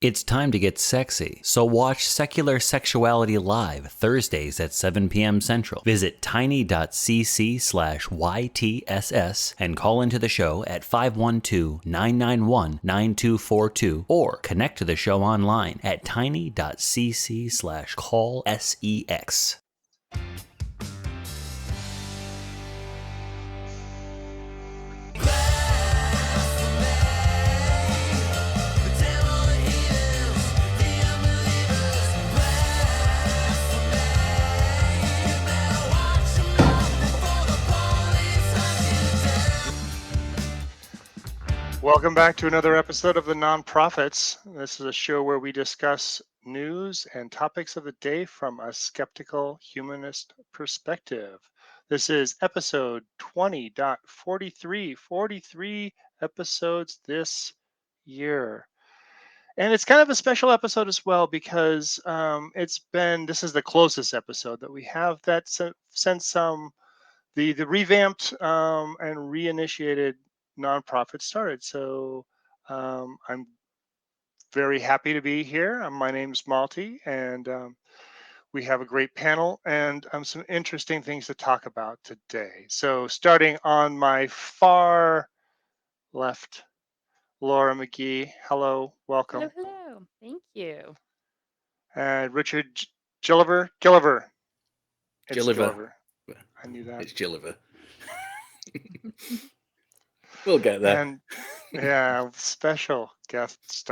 It's time to get sexy, so watch Secular Sexuality Live Thursdays at 7 p.m. Central. Visit tiny.cc/YTSS and call into the show at 512-991-9242 or connect to the show online at tiny.cc/callsex. Welcome back to another episode of The Nonprofits. This is a show where we discuss news and topics of the day from a skeptical humanist perspective. This is episode 20.43, 43 episodes this year. And it's kind of a special episode as well because this is the closest episode that we have that since the revamped and reinitiated nonprofit started. So I'm very happy to be here. My name's Malty, and we have a great panel and some interesting things to talk about today. So starting on my far left, Laura McGee. Hello, Hello, welcome. hello. Thank you. And Richard Gilliver. It's Gilliver. Gilliver. I knew that. It's Gilliver. We'll get there. And yeah, special guest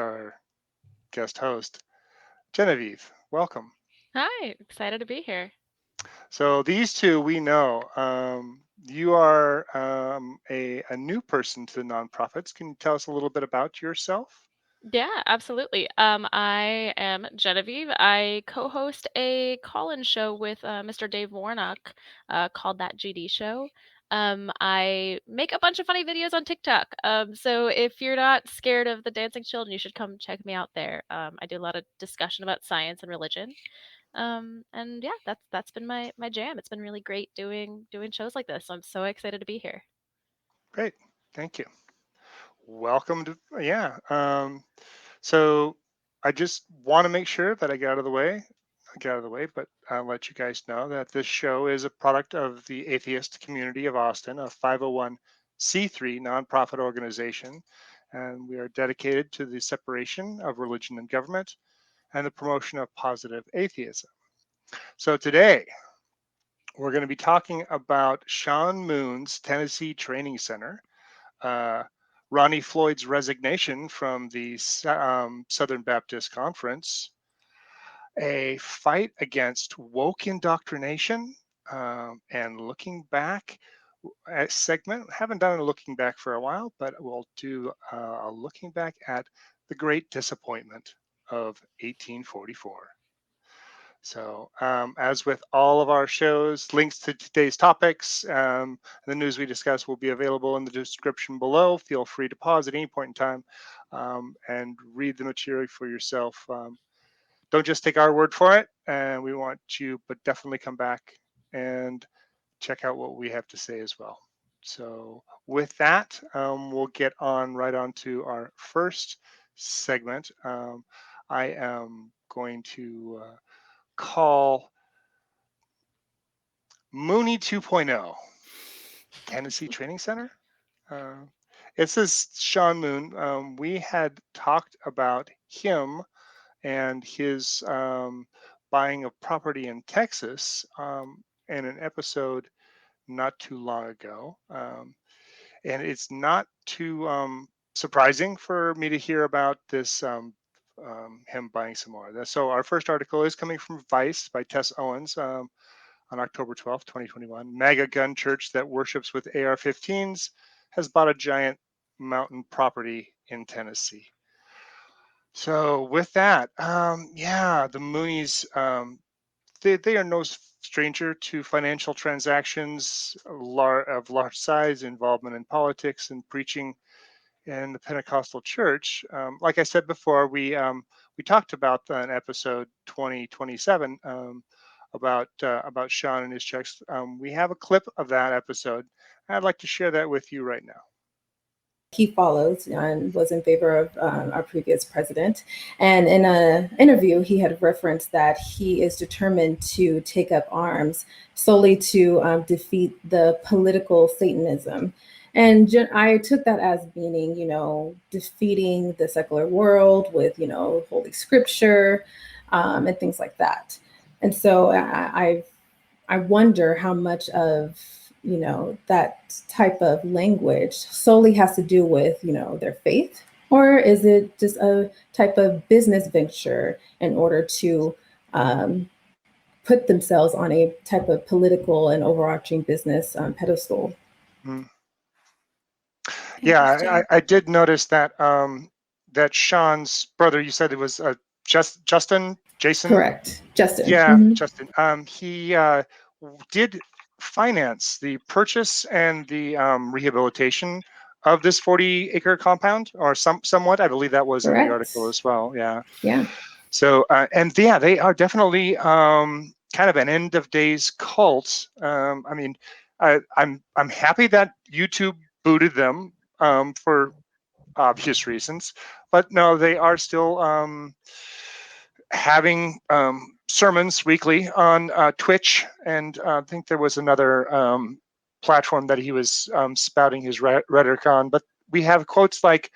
host, Genevieve. Welcome. Hi, excited to be here. So these two we know. You are a new person to the nonprofits. Can you tell us a little bit about yourself? Yeah, absolutely. I am Genevieve. I co-host a call-in show with Mr. Dave Warnock called That GD Show. I make a bunch of funny videos on TikTok. So if you're not scared of the dancing children, you should come check me out there. I do a lot of discussion about science and religion. And yeah, that's been my jam. It's been really great doing shows like this. I'm so excited to be here. Great, thank you. Welcome to So I just want to make sure that I get out of the way. But I'll let you guys know that this show is a product of the Atheist Community of Austin, a 501c3 nonprofit organization, and we are dedicated to the separation of religion and government and the promotion of positive atheism. So today we're going to be talking about Sean Moon's Tennessee Training Center, uh, Ronnie Floyd's resignation from the Southern Baptist Conference, a fight against woke indoctrination, and looking back segment. Haven't done a looking back for a while, but we'll do a looking back at the great disappointment of 1844. So, as with all of our shows, links to today's topics, the news we discuss will be available in the description below. Feel free to pause at any point in time and read the material for yourself. Don't just take our word for it, and we want you, but definitely come back and check out what we have to say as well. So, with that, we'll get right on to our first segment. I am going to call Mooney 2.0, Tennessee Training Center. Uh, this is Sean Moon. We had talked about him and his buying of property in Texas in an episode not too long ago. And it's not too surprising for me to hear about this, him buying some more. So our first article is coming from Vice by Tess Owens. On October 12th, 2021, MAGA gun church that worships with AR-15s has bought a giant mountain property in Tennessee. So with that, the Moonies, they are no stranger to financial transactions of large size, involvement in politics, and preaching in the Pentecostal church. Like I said before, we talked about in episode 2027 about Sean and his checks. We have a clip of that episode. I'd like to share that with you right now. he follows and was in favor of our previous president. And in an interview, he had referenced that he is determined to take up arms solely to defeat the political Satanism. And I took that as meaning, defeating the secular world with, Holy Scripture and things like that. And so I wonder how much of, that type of language solely has to do with, their faith, or is it just a type of business venture in order to put themselves on a type of political and overarching business pedestal? Yeah, I did notice that that Sean's brother, you said it was Jason? Correct, Justin. Yeah, Justin. He did finance the purchase and the rehabilitation of this 40-acre compound, or somewhat. I believe that was in the article as well. Yeah. Yeah. So, they are definitely kind of an end of days cult. I mean, I'm happy that YouTube booted them for obvious reasons, but no, they are still having sermons weekly on Twitch, and I think there was another platform that he was spouting his rhetoric on. But we have quotes like,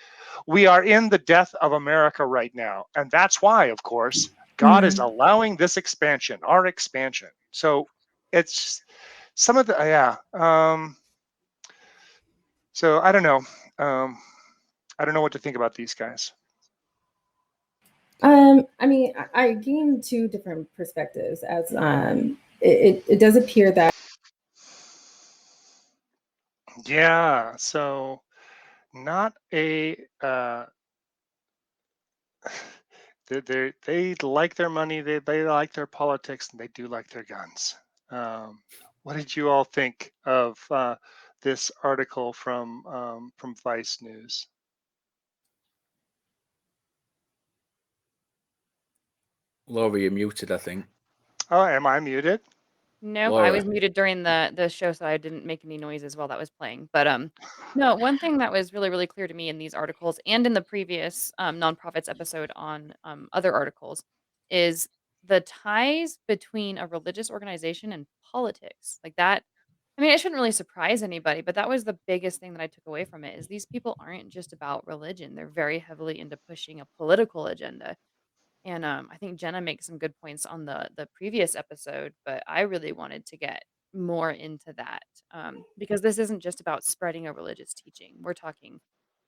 "We are in the death of America right now, and that's why, of course, God is allowing this expansion, our expansion." So it's some of the so I don't know. I don't know what to think about these guys. I mean, I gained two different perspectives as it does appear that. Yeah, so not a they like their money, they like their politics, and they do like their guns. What did you all think of this article from Vice News? Laura, you're muted, I think. Oh, am I muted? Nope, Laura. I was muted during the show, so I didn't make any noises while that was playing. But no, one thing that was really, really clear to me in these articles and in the previous nonprofits episode on other articles is the ties between a religious organization and politics. Like that, I mean, it shouldn't really surprise anybody, but that was the biggest thing that I took away from it is these people aren't just about religion. They're very heavily into pushing a political agenda. And I think Jenna makes some good points on the previous episode, but I really wanted to get more into that because this isn't just about spreading a religious teaching. We're talking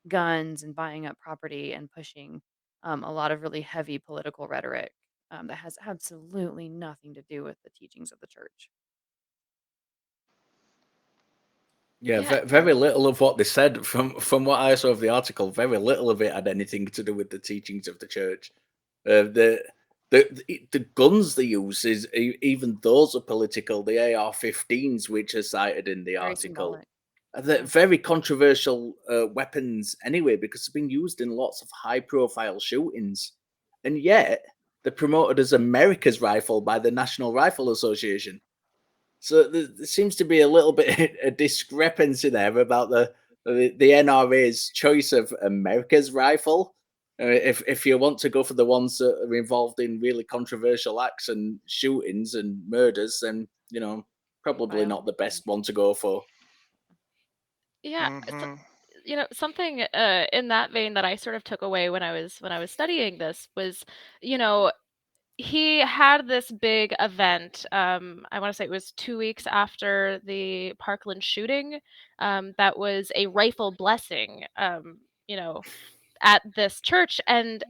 guns and buying up property and pushing a lot of really heavy political rhetoric that has absolutely nothing to do with the teachings of the church. Yeah, Yeah. very little of what they said from what I saw of the article. Very little of it had anything to do with the teachings of the church. The guns they use is even those are political. The AR-15s, which are cited in the Very article, symbolic. they're very controversial weapons anyway because they've been used in lots of high-profile shootings, and yet they're promoted as America's rifle by the National Rifle Association. So there seems to be a little bit a discrepancy there about the NRA's choice of America's rifle. If you want to go for the ones that are involved in really controversial acts and shootings and murders, then probably not the best one to go for. Yeah. Something in that vein that I sort of took away when I was studying this was, he had this big event. I want to say it was 2 weeks after the Parkland shooting. That was a rifle blessing. At this church, and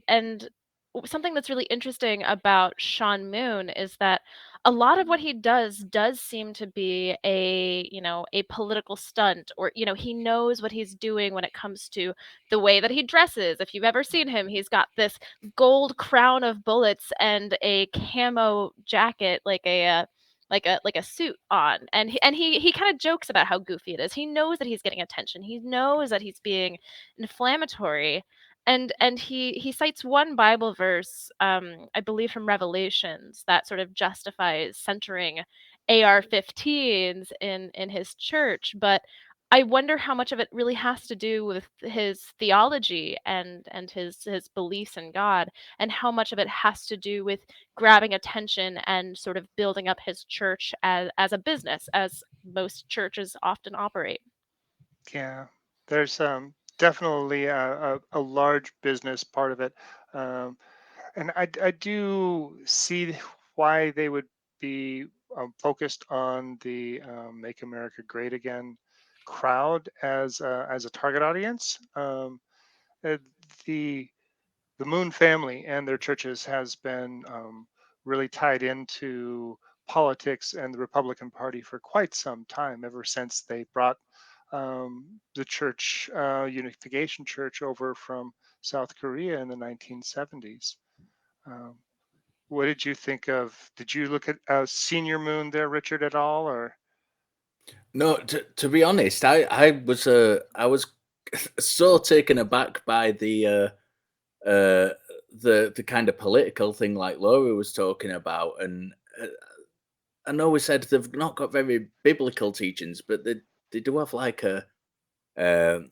something that's really interesting about Sean Moon is that a lot of what he does seem to be a political stunt, or he knows what he's doing when it comes to the way that he dresses. If you've ever seen him, he's got this gold crown of bullets and a camo jacket, like a suit on, and he kind of jokes about how goofy it is. He knows that he's getting attention. He knows that he's being inflammatory, and he cites one Bible verse, I believe from Revelations, that sort of justifies centering AR-15s in his church. But I wonder how much of it really has to do with his theology and his beliefs in God, and how much of it has to do with grabbing attention and sort of building up his church as a business, as most churches often operate. Yeah, there's definitely a large business part of it. Um, and I do see why they would be focused on the Make America Great Again crowd as a target audience. Uh, the the Moon family and their churches has been really tied into politics and the Republican Party for quite some time, ever since they brought the church, Unification Church, over from South Korea in the 1970s. Um, what did you think of? Did you look at Senior Moon there, Richard, at all, or? No, to be honest, I was so taken aback by uh, the kind of political thing like Laura was talking about, and I know we said they've not got very biblical teachings, but they do have like a um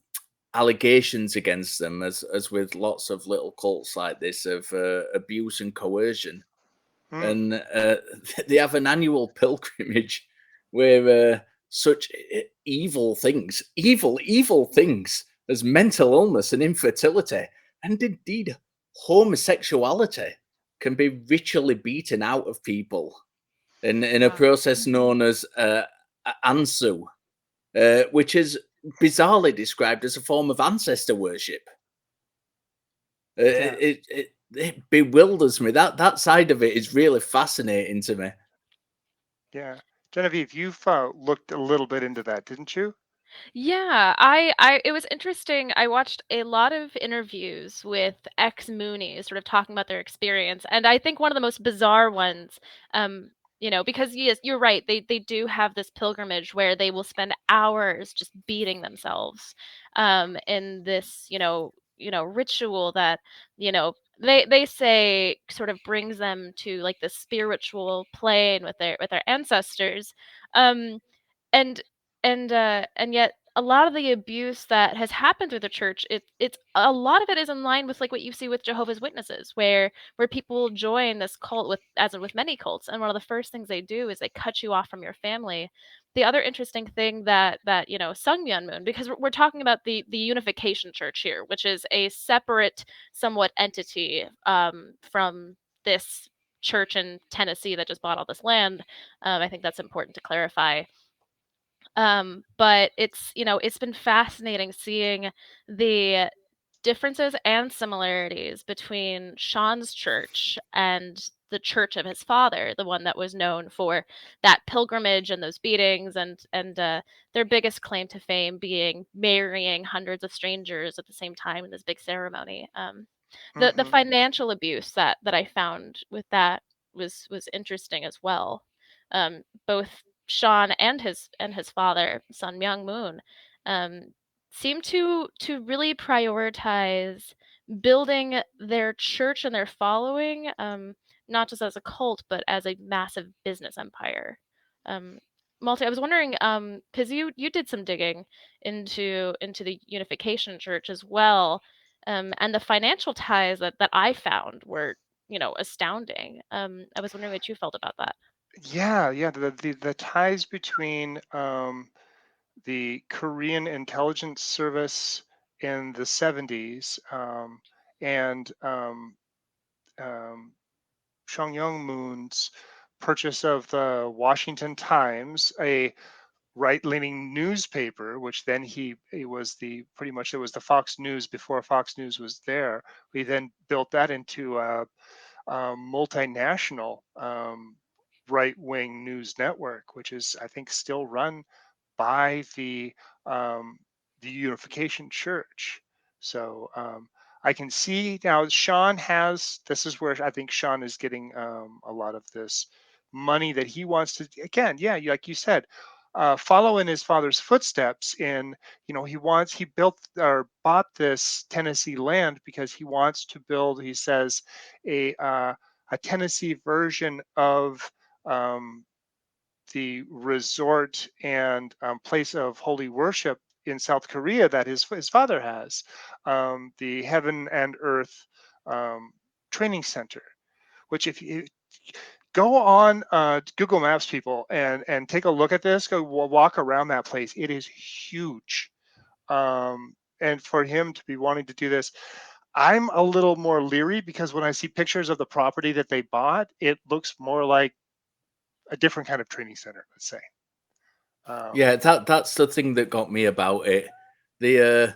allegations against them, as with lots of little cults like this, of abuse and coercion, Hmm, and they have an annual pilgrimage where such evil things as mental illness and infertility, and indeed homosexuality, can be ritually beaten out of people in a Wow. process Mhm. known as Ansu, which is bizarrely described as a form of ancestor worship. yeah, It bewilders me. That side of it is really fascinating to me. yeah. Genevieve, you've looked a little bit into that, didn't you? Yeah, I it was interesting. I watched a lot of interviews with ex-Moonies sort of talking about their experience, and I think one of the most bizarre ones, because yes, you're right, they do have this pilgrimage where they will spend hours just beating themselves, in this, ritual that, they say sort of brings them to like the spiritual plane with their ancestors. Um, and and yet a lot of the abuse that has happened through the church, it's a lot of it is in line with like what you see with Jehovah's Witnesses, where people join this cult, with as in with many cults, and one of the first things they do is they cut you off from your family. The other interesting thing that Sungmyan Moon, because we're talking about the Unification Church here, which is a separate somewhat entity from this church in Tennessee that just bought all this land. I think that's important to clarify. But it's been fascinating seeing the differences and similarities between Sean's church and the church of his father, the one that was known for that pilgrimage and those beatings, and their biggest claim to fame being marrying hundreds of strangers at the same time in this big ceremony. The Hmm. financial abuse that I found with that was interesting as well. Both Sean and his father, Sun Myung Moon, um, seem to really prioritize building their church and their following, not just as a cult, but as a massive business empire. Um, Malty, I was wondering, because you did some digging into the Unification Church as well, and the financial ties that I found were, astounding. I was wondering what you felt about that. Yeah, yeah. The ties between the Korean intelligence service in the 70s and um, Chung Young Moon's purchase of the Washington Times, a right-leaning newspaper, which then he was the pretty much it was the Fox News before Fox News was there. We then built that into a multinational right-wing news network, which is I think still run by um, the Unification Church. So I can see now Sean has. This is where I think Sean is getting a lot of this money that he wants to. Again, yeah, like you said, follow in his father's footsteps. In he built or bought this Tennessee land because he wants to build. He says a Tennessee version of um, the resort and place of holy worship in South Korea that his father has, the Heaven and Earth Training Center, which if you go on Google Maps, people, and take a look at this, go walk around that place. It is huge. And for him to be wanting to do this, I'm a little more leery because when I see pictures of the property that they bought, it looks more like a different kind of training center, let's say. Yeah, that's the thing that got me about it. The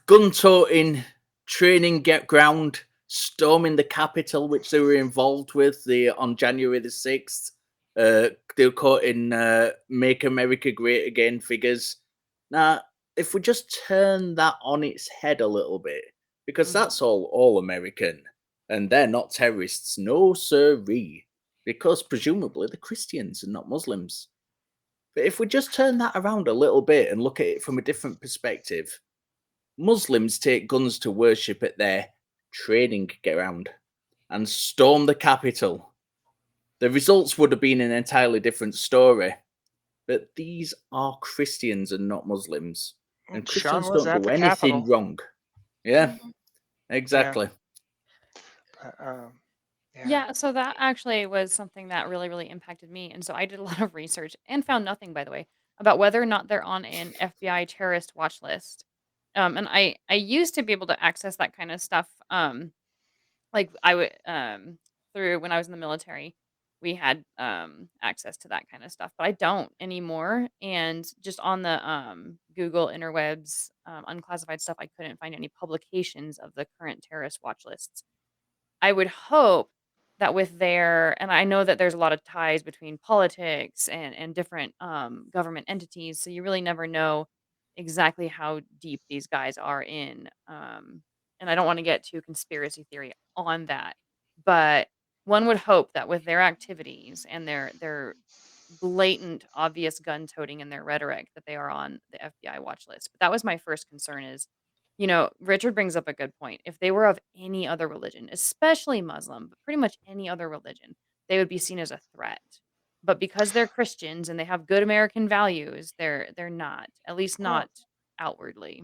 gun-toting training ground, storming the Capitol, which they were involved with on January the 6th. They were caught in Make America Great Again figures. Now, if we just turn that on its head a little bit, because that's all American, and they're not terrorists, no sirree, because presumably they're Christians and not Muslims. But if we just turn that around a little bit and look at it from a different perspective, Muslims take guns to worship at their training ground and storm the Capitol. The results would have been an entirely different story. But these are Christians and not Muslims. And Sean Christians was don't at do the anything Capitol. wrong. Yeah, exactly. Yeah, so that actually was something that really, really impacted me. And so I did a lot of research and found nothing, by the way, about whether or not they're on an FBI terrorist watch list. And I used to be able to access that kind of stuff. Like I would through when I was in the military, we had access to that kind of stuff, but I don't anymore. And just on the Google interwebs, unclassified stuff, I couldn't find any publications of the current terrorist watch lists. I would hope that with their and I know that there's a lot of ties between politics and different government entities, so you really never know exactly how deep these guys are in. And I don't want to get too conspiracy theory on that, but one would hope that with their activities and their blatant, obvious gun toting and their rhetoric that they are on the FBI watch list. But that was my first concern is, Richard brings up a good point. If they were of any other religion, especially Muslim, but pretty much any other religion, they would be seen as a threat. But because they're Christians and they have good American values, they're not, at least Well, not outwardly.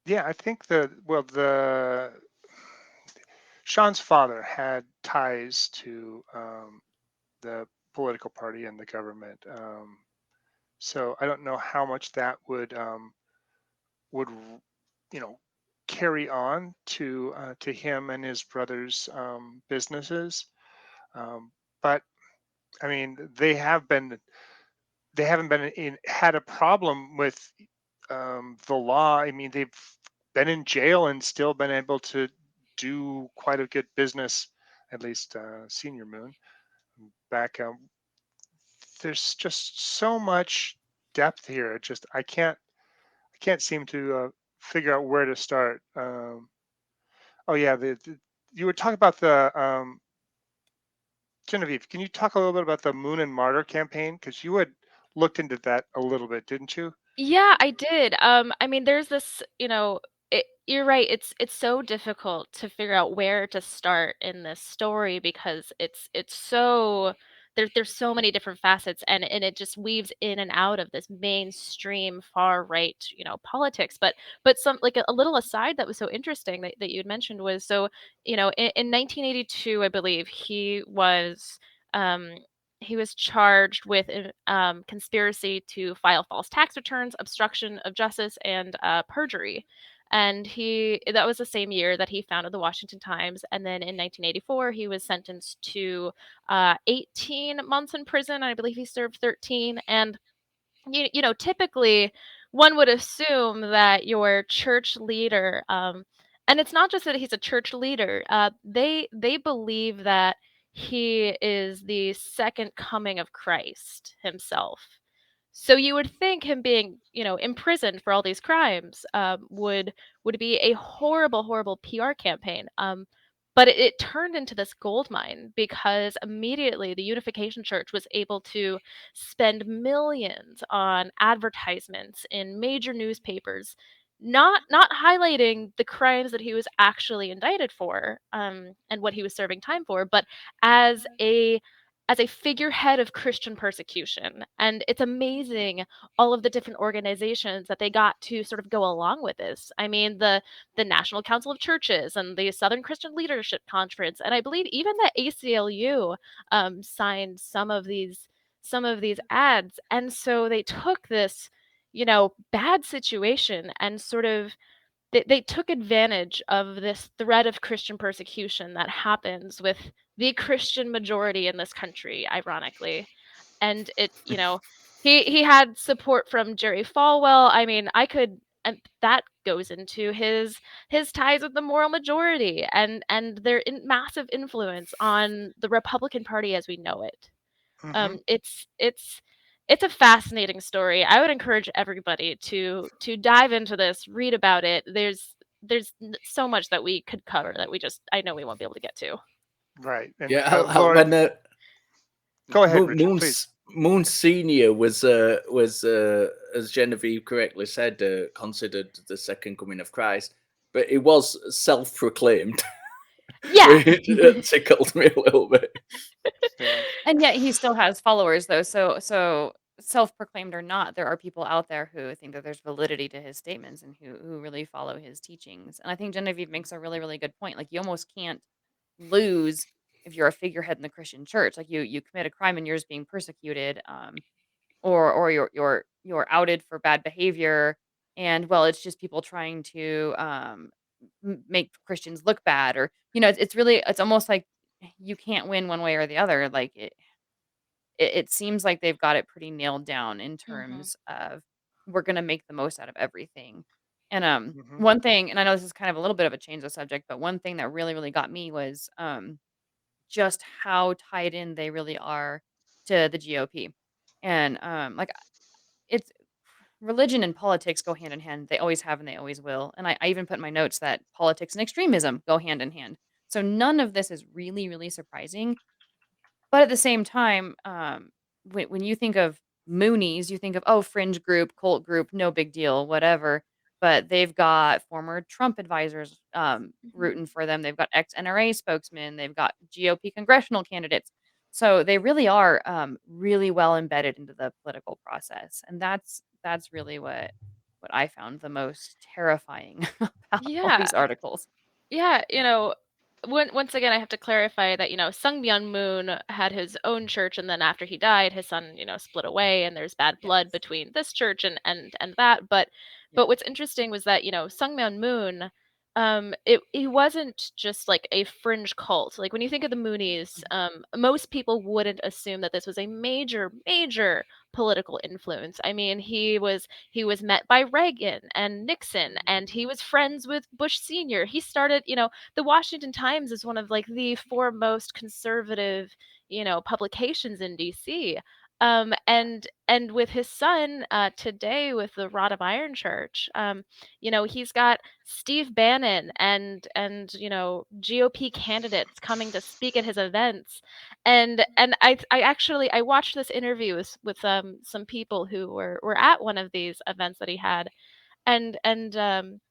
yeah, I think the Sean's father had ties to the political party and the government. So I don't know how much that would carry on to him and his brother's businesses. But I mean, they haven't been had a problem with the law. I mean, they've been in jail and still been able to do quite a good business, at least Senior Moon. Back, there's just so much depth here. Just I can't seem to figure out where to start. Oh yeah, you were talking about the Genevieve. Can you talk a little bit about the Moon and Martyr campaign? Because you had looked into that a little bit, didn't you? Yeah, I did. I mean, there's this, you're right. It's so difficult to figure out where to start in this story because it's so there's so many different facets and it just weaves in and out of this mainstream far right, politics. But some like a little aside that was so interesting that you had mentioned was so, in 1982, I believe um he was charged with conspiracy to file false tax returns, obstruction of justice, and perjury. And that was the same year that he founded the Washington Times. And then in 1984, he was sentenced to 18 months in prison. I believe he served 13. And typically one would assume that your church leader, and it's not just that he's a church leader, they believe that he is the second coming of Christ himself. So you would think him being, imprisoned for all these crimes, would be a horrible, horrible PR campaign. But it turned into this gold mine because immediately the Unification Church was able to spend millions on advertisements in major newspapers, not highlighting the crimes that he was actually indicted for, and what he was serving time for, but as as a figurehead of Christian persecution. And it's amazing all of the different organizations that they got to sort of go along with this. I mean, the National Council of Churches and the Southern Christian Leadership Conference, and I believe even the ACLU signed some of these ads. And so they took this, bad situation and sort of they took advantage of this threat of Christian persecution that happens with the Christian majority in this country, ironically. And he had support from Jerry Falwell. I mean, and that goes into his ties with the moral majority and their massive influence on the Republican Party as we know it. Hmm. It's a fascinating story. I would encourage everybody to dive into this, read about it. There's so much that we could cover that I know we won't be able to get to. Right. And Yeah, Lord, when go ahead, Richard, please. Moon Senior was as Genevieve correctly said, considered the second coming of Christ, but it was self-proclaimed. Yeah. It tickled me a little bit. Yeah. And yet he still has followers though. So self-proclaimed or not, there are people out there who think that there's validity to his statements and who really follow his teachings. And I think Genevieve makes a really, really good point. Like you almost can't lose if you're a figurehead in the Christian church. Like you commit a crime and you're just being persecuted, or you're outed for bad behavior, and well, it's just people trying to make Christians look bad, or it's really it's almost like you can't win one way or the other. Like it seems like they've got it pretty nailed down in Mhm. terms of we're gonna make the most out of everything. And Hmm. one thing, and I know this is kind of a little bit of a change of subject, but one thing that really, really got me was just how tied in they really are to the GOP. And like it's religion and politics go hand in hand. They always have and they always will. And I even put in my notes that politics and extremism go hand in hand. So none of this is really, really surprising. But at the same time, when you think of Moonies, you think of, oh, fringe group, cult group, no big deal, whatever. But they've got former Trump advisors Mhm. rooting for them. They've got ex NRA spokesmen. They've got GOP congressional candidates. So they really are really well embedded into the political process, and that's really what I found the most terrifying about all Yeah. these articles. Yeah, once again, I have to clarify that, Sung Myung Moon had his own church, and then after he died, his son, split away, and there's bad Yes. blood between this church and that. But Yeah. what's interesting was that, Sung Myung Moon, he wasn't just like a fringe cult. Like when you think of the Moonies, most people wouldn't assume that this was a major, major political influence. I mean, he was met by Reagan and Nixon, and he was friends with Bush Sr. He started, the Washington Times is one of like the foremost conservative, publications in DC. And with his son today with the Rod of Iron Church, he's got Steve Bannon and GOP candidates coming to speak at his events, and I actually I watched this interview with some people who were at one of these events that he had, and and um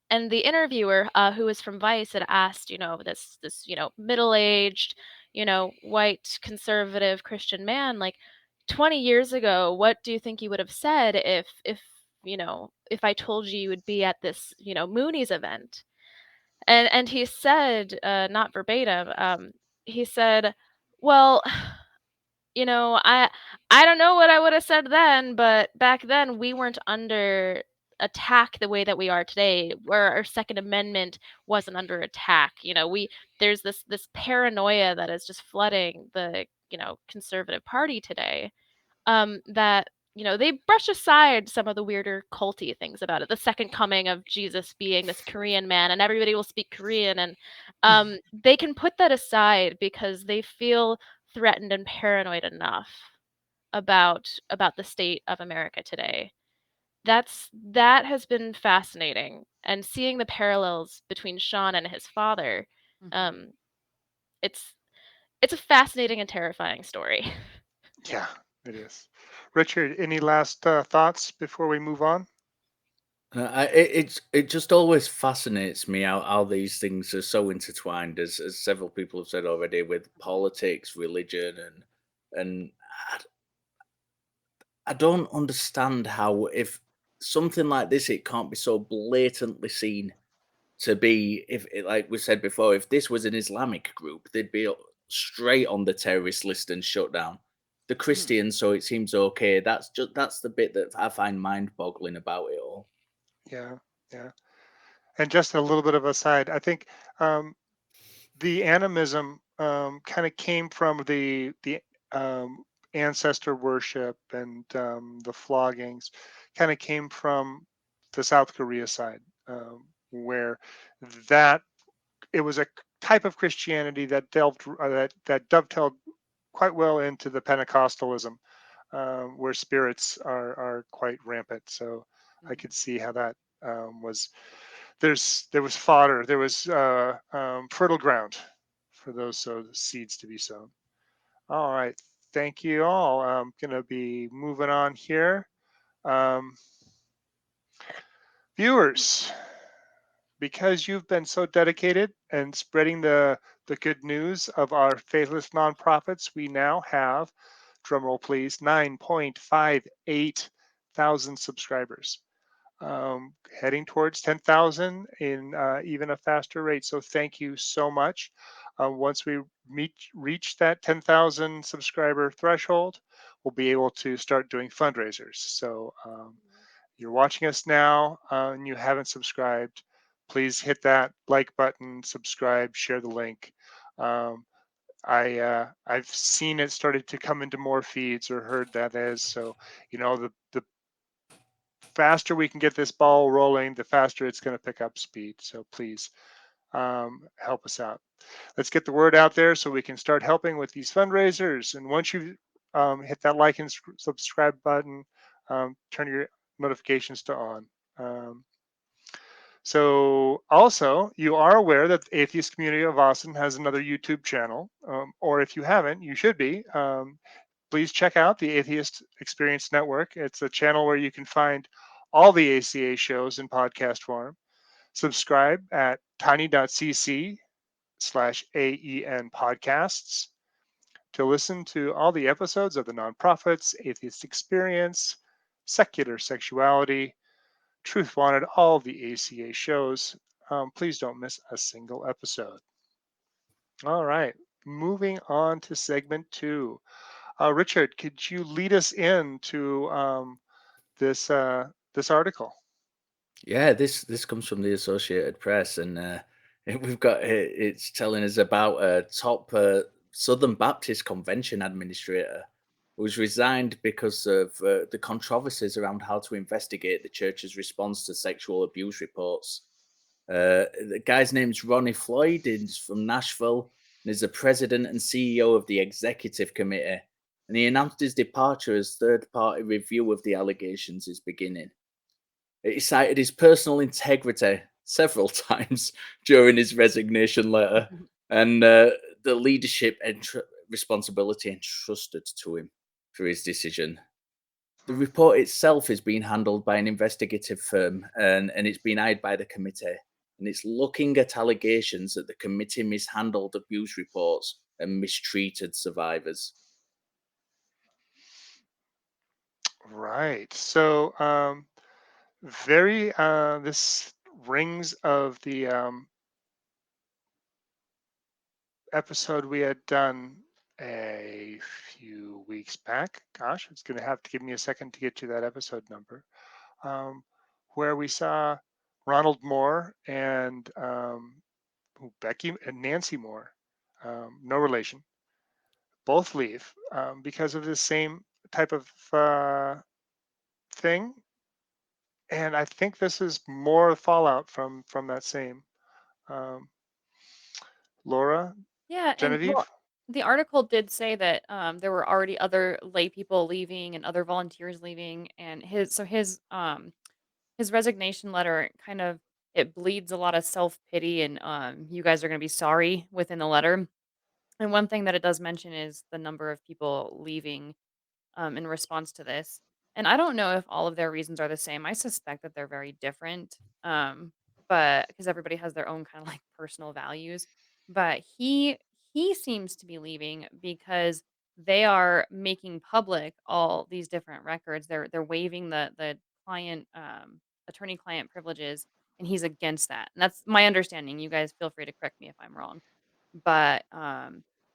and the interviewer, who was from Vice, had asked, this middle-aged, white conservative Christian man, like 20 years ago, what do you think you would have said if I told you you would be at this, Mooney's event? And he said, not verbatim, he said, well, I don't know what I would have said then, but back then we weren't under attack the way that we are today, where our Second Amendment wasn't under attack. There's this paranoia that is just flooding the, conservative party today. That they brush aside some of the weirder culty things about it. The second coming of Jesus being this Korean man, and everybody will speak Korean, and they can put that aside because they feel threatened and paranoid enough about the state of America today. That has been fascinating, and seeing the parallels between Sean and his father, Mhm. um, it's it's a fascinating and terrifying story. Yeah, it is. Richard, any last thoughts before we move on? It just always fascinates me how these things are so intertwined, as several people have said already, with politics, religion, and I don't understand how, if something like this, it can't be so blatantly seen to be, like we said before, if this was an Islamic group, they'd be straight on the terrorist list and shut down. The Mhm. Christians, so it seems okay. That's the bit that I find mind-boggling about it all. Yeah, yeah. And just a little bit of a side, I think um, the animism kind of came from the um, ancestor worship and the floggings, kind of came from the South Korea side, where that it was a type of Christianity that that dovetailed quite well into the Pentecostalism, where spirits are quite rampant. So I Mhm. could see how that was. There was fodder, there was fertile ground for those seeds to be sown. All right, thank you all. I'm gonna be moving on here. Um, Viewers, because you've been so dedicated and spreading the good news of our faithless nonprofits, we now have, drumroll please, 9.58 thousand subscribers, heading towards 10,000 in even a faster rate. So thank you so much. Once we reach that 10,000 subscriber threshold, we'll be able to start doing fundraisers. So you're watching us now and you haven't subscribed, please hit that like button, subscribe, share the link. Um, I've seen it started to come into more feeds, or heard that is. So the faster we can get this ball rolling, the faster it's going to pick up speed. So please help us out. Let's get the word out there so we can start helping with these fundraisers. And once you hit that like and subscribe button, turn your notifications to on. Um, so also, you are aware that the Atheist Community of Austin has another YouTube channel, or if you haven't, you should be. Please check out the Atheist Experience Network. It's a channel where you can find all the ACA shows in podcast form. Subscribe at tiny.cc/AEN podcasts to listen to all the episodes of the nonprofits, Atheist Experience, Secular Sexuality, Truth Wanted, all the ACA shows. Please don't miss a single episode. All right, moving on to segment two. Richard, could you lead us into this article? Yeah, this comes from the Associated Press, and we've got it's telling us about a top Southern Baptist Convention administrator who's resigned because of the controversies around how to investigate the church's response to sexual abuse reports. The guy's name's Ronnie Floyd. He's from Nashville and is the president and CEO of the executive committee. And he announced his departure as third-party review of the allegations is beginning. He cited his personal integrity several times during his resignation letter and the leadership responsibility entrusted to him for his decision. The Hmm. report itself is being handled by an investigative firm and it's been eyed by the committee. And it's looking at allegations that the committee mishandled abuse reports and mistreated survivors. Right. So very this rings of the episode we had done a few weeks back. Gosh, it's going to have to give me a second to get to that episode number, um, where we saw Ronald Moore and Becky and Nancy Moore, no relation, both leave because of the same type of thing. And I think this is more fallout from that same. Um, Laura, Yeah, and Genevieve. the article did say that there were already other lay people leaving and other volunteers leaving, and his resignation letter kind of it bleeds a lot of self pity, and you guys are going to be sorry within the letter. And one thing that it does mention is the number of people leaving in response to this. And I don't know if all of their reasons are the same. I suspect that they're very different. But because everybody has their own kind of like personal values. But he seems to be leaving because they are making public all these different records. They're waiving the client attorney client privileges, and he's against that. And that's my understanding. You guys feel free to correct me if I'm wrong. But,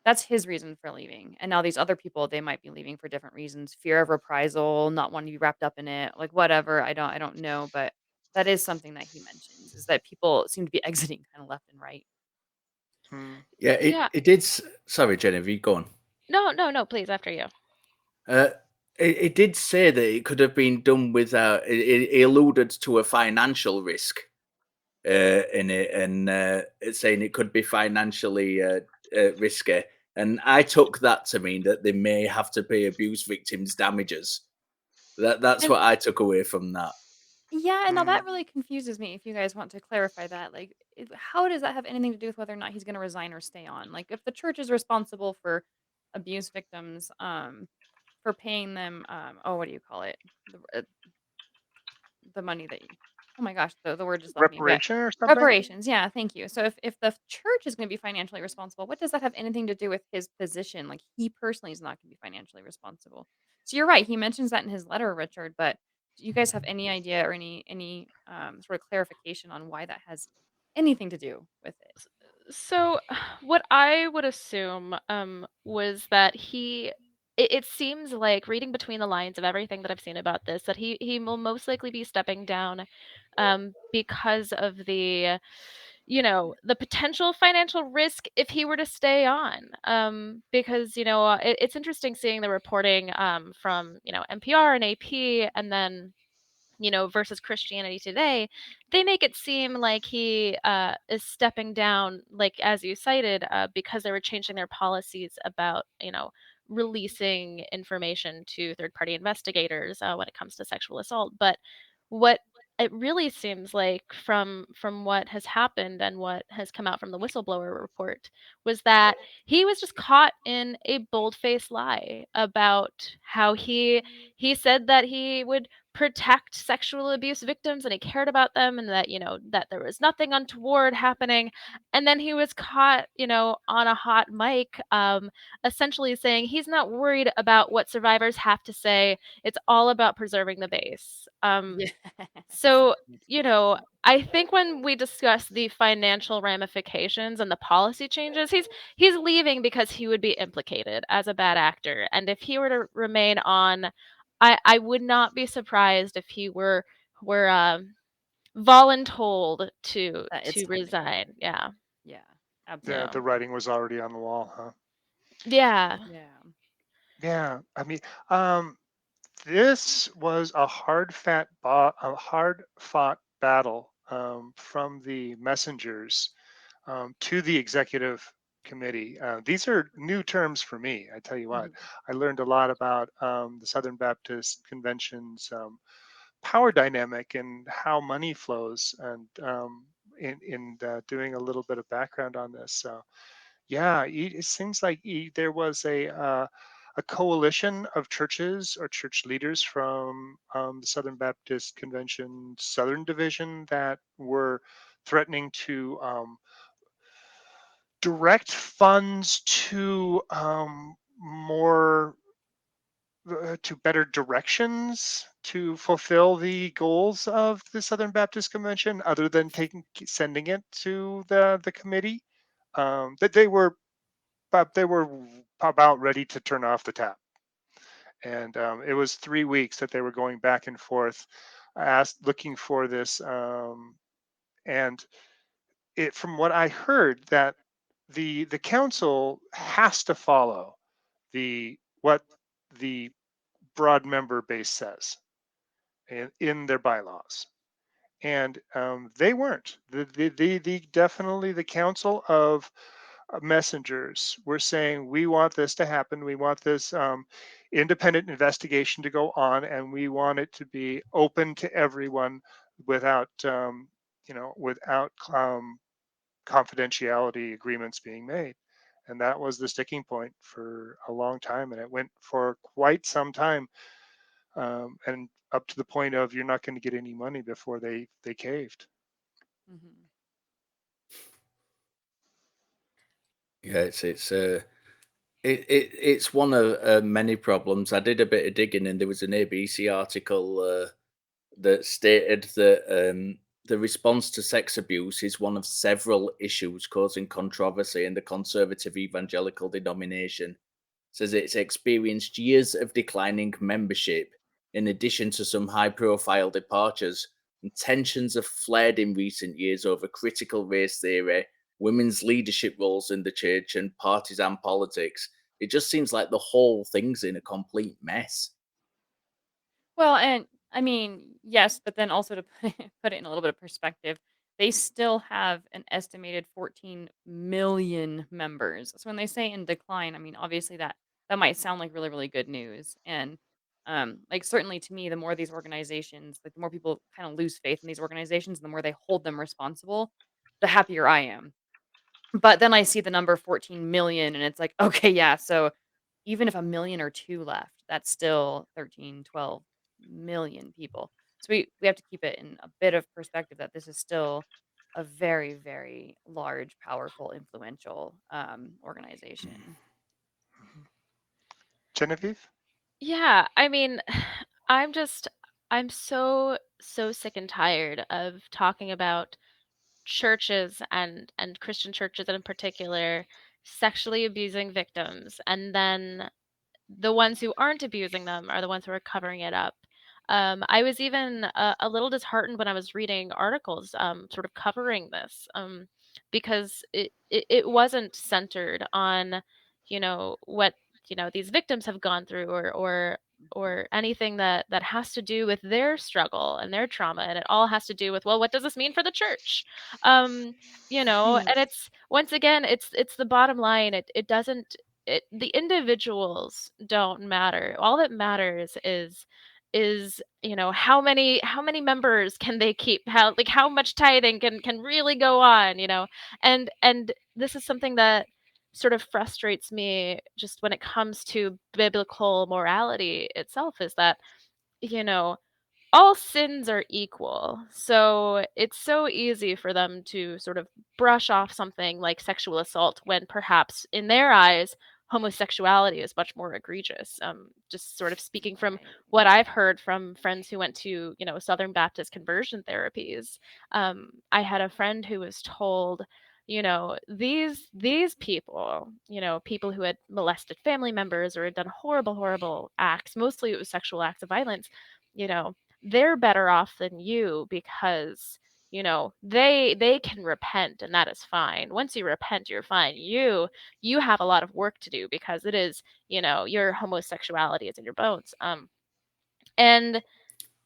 that's his reason for leaving, and now these other people, they might be leaving for different reasons, fear of reprisal, not wanting to be wrapped up in it, like, whatever, I don't know, but that is something that he mentions, is that people seem to be exiting kinda left and right. Hmm. Yeah, Yeah. it did. Sorry, Genevieve, go on. No, no, no, please, after you. Uh, it did say that it could have been done without. It alluded to a financial risk in it, and it's saying it could be financially risky. And I took that to mean that they may have to pay abuse victims damages. That's And what I took away from that. yeah, and now Hmm. that really confuses me if you guys want to clarify that, like, how does that have anything to do with whether or not he's gonna resign or stay on? Like, if the church is responsible for abuse victims, for paying them, oh, what do you call it? The money that you oh my gosh, the word just left me, but Reparation or something? reparations, yeah, thank you. So if the church is gonna be financially responsible, what does that have anything to do with his position? Like, he personally is not gonna be financially responsible. So you're right, he mentions that in his letter, Richard, but do you guys have any idea or any, sort of clarification on why that has anything to do with it? So, what I would assume was that it seems like reading between the lines of everything that I've seen about this, that he will most likely be stepping down because of the potential financial risk if he were to stay on. Because, it's interesting seeing the reporting from, NPR and AP, and then versus Christianity Today, they make it seem like he is stepping down, like as you cited, because they were changing their policies about, releasing information to third-party investigators when it comes to sexual assault. But what it really seems like from what has happened and what has come out from the whistleblower report was that he was just caught in a bold-faced lie about how he said that he would protect sexual abuse victims and he cared about them, and that that there was nothing untoward happening. And then he was caught on a hot mic, essentially saying he's not worried about what survivors have to say, it's all about preserving the base. Yes. So, I think when we discuss the financial ramifications and the policy changes, he's leaving because he would be implicated as a bad actor. And if he were to remain on, I would not be surprised if he were voluntold That it's to something. resign. Yeah. Yeah, The absolutely. writing was already on the wall, huh? Yeah. Yeah. Yeah. I mean, um, this was a hard fought battle from the messengers to the executive committee. These are new terms for me. I tell you what, Mhm. I learned a lot about the Southern Baptist Convention's power dynamic and how money flows, and in doing a little bit of background on this. So yeah, it seems like there was a coalition of churches or church leaders from the Southern Baptist Convention Southern Division that were threatening to direct funds to more to better directions to fulfill the goals of the Southern Baptist Convention, other than sending it to the committee. That they were about ready to turn off the tap, and it was 3 weeks that they were going back and forth, looking for this, and it from what I heard that the council has to follow the what the broad member base says in their bylaws, and they weren't. The definitely the council of messengers were saying, we want this to happen. We want this independent investigation to go on, and we want it to be open to everyone without, without confidentiality agreements being made. And that was the sticking point for a long time, and it went for quite some time. and up to the point of you're not going to get any money before they caved. Mhm. Yeah, it's one of many problems. I did a bit of digging, and there was an ABC article that stated that the response to sex abuse is one of several issues causing controversy in the conservative evangelical denomination. Says it's experienced years of declining membership, in addition to some high-profile departures, and tensions have flared in recent years over critical race theory, women's leadership roles in the church, and partisan politics. It just seems like the whole thing's in a complete mess. Well, and I mean, yes, but then also to put it in a little bit of perspective, they still have an estimated 14 million members. So when they say in decline, I mean, obviously that might sound like really, really good news. And like certainly to me, the more these organizations, like the more people kind of lose faith in these organizations, the more they hold them responsible, the happier I am. But then I see the number 14 million and it's like, okay, yeah, so even if a million or 2 left, that's still 13, 12 million people. So we have to keep it in a bit of perspective that this is still a very, very large, powerful, influential, organization. Genevieve? Yeah, I mean, I'm just I'm so sick and tired of talking about churches and Christian churches in particular sexually abusing victims, and then the ones who aren't abusing them are the ones who are covering it up. I was even a little disheartened when I was reading articles, sort of covering this, because it wasn't centered on, what these victims have gone through, or anything that has to do with their struggle and their trauma, and it all has to do with, well, what does this mean for the church? um and it's, once again, it's the bottom line. It doesn't, the individuals don't matter. All that matters is how many members can they keep, how much tithing can really go on, and this is something that sort of frustrates me just when it comes to biblical morality itself, is that, you know all sins are equal. So it's so easy for them to sort of brush off something like sexual assault when perhaps in their eyes, homosexuality is much more egregious. Just sort of speaking from Right. what I've heard from friends who went to, Southern Baptist conversion therapies. I had a friend who was told, these people, people who had molested family members or had done horrible, horrible acts, mostly it was sexual acts of violence, you know, they're better off than you because they can repent, and that is fine. Once you repent, you're fine. You have a lot of work to do because it is, your homosexuality is in your bones.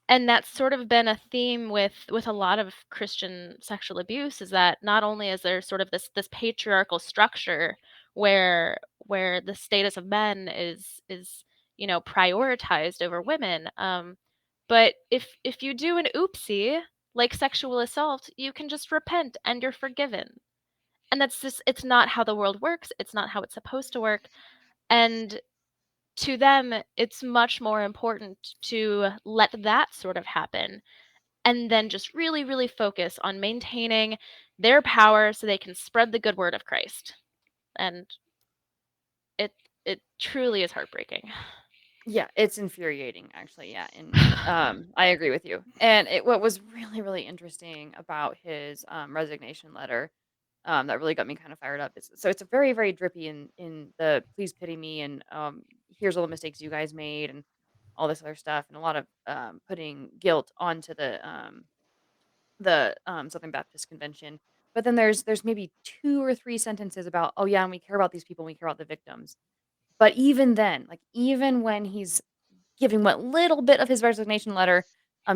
And that's sort of been a theme with a lot of Christian sexual abuse, is that not only is there sort of this patriarchal structure where the status of men is prioritized over women, but if you do an oopsie like sexual assault, you can just repent and you're forgiven. And that's just, it's not how the world works. It's not how it's supposed to work. And to them, it's much more important to let that sort of happen and then just really, really focus on maintaining their power so they can spread the good word of Christ. And it it truly is heartbreaking. Yeah, it's infuriating actually, yeah, and, I agree with you. And what was really, really interesting about his, resignation letter, that really got me kind of fired up is, so it's a very, very drippy in the "Please pity me," and, "Here's all the mistakes you guys made," and all this other stuff, and a lot of, putting guilt onto the Southern Baptist Convention. But then there's maybe 2 or 3 sentences about, "Oh, yeah, and we care about these people, and we care about the victims." But even then, like, even when he's giving what little bit of his resignation letter,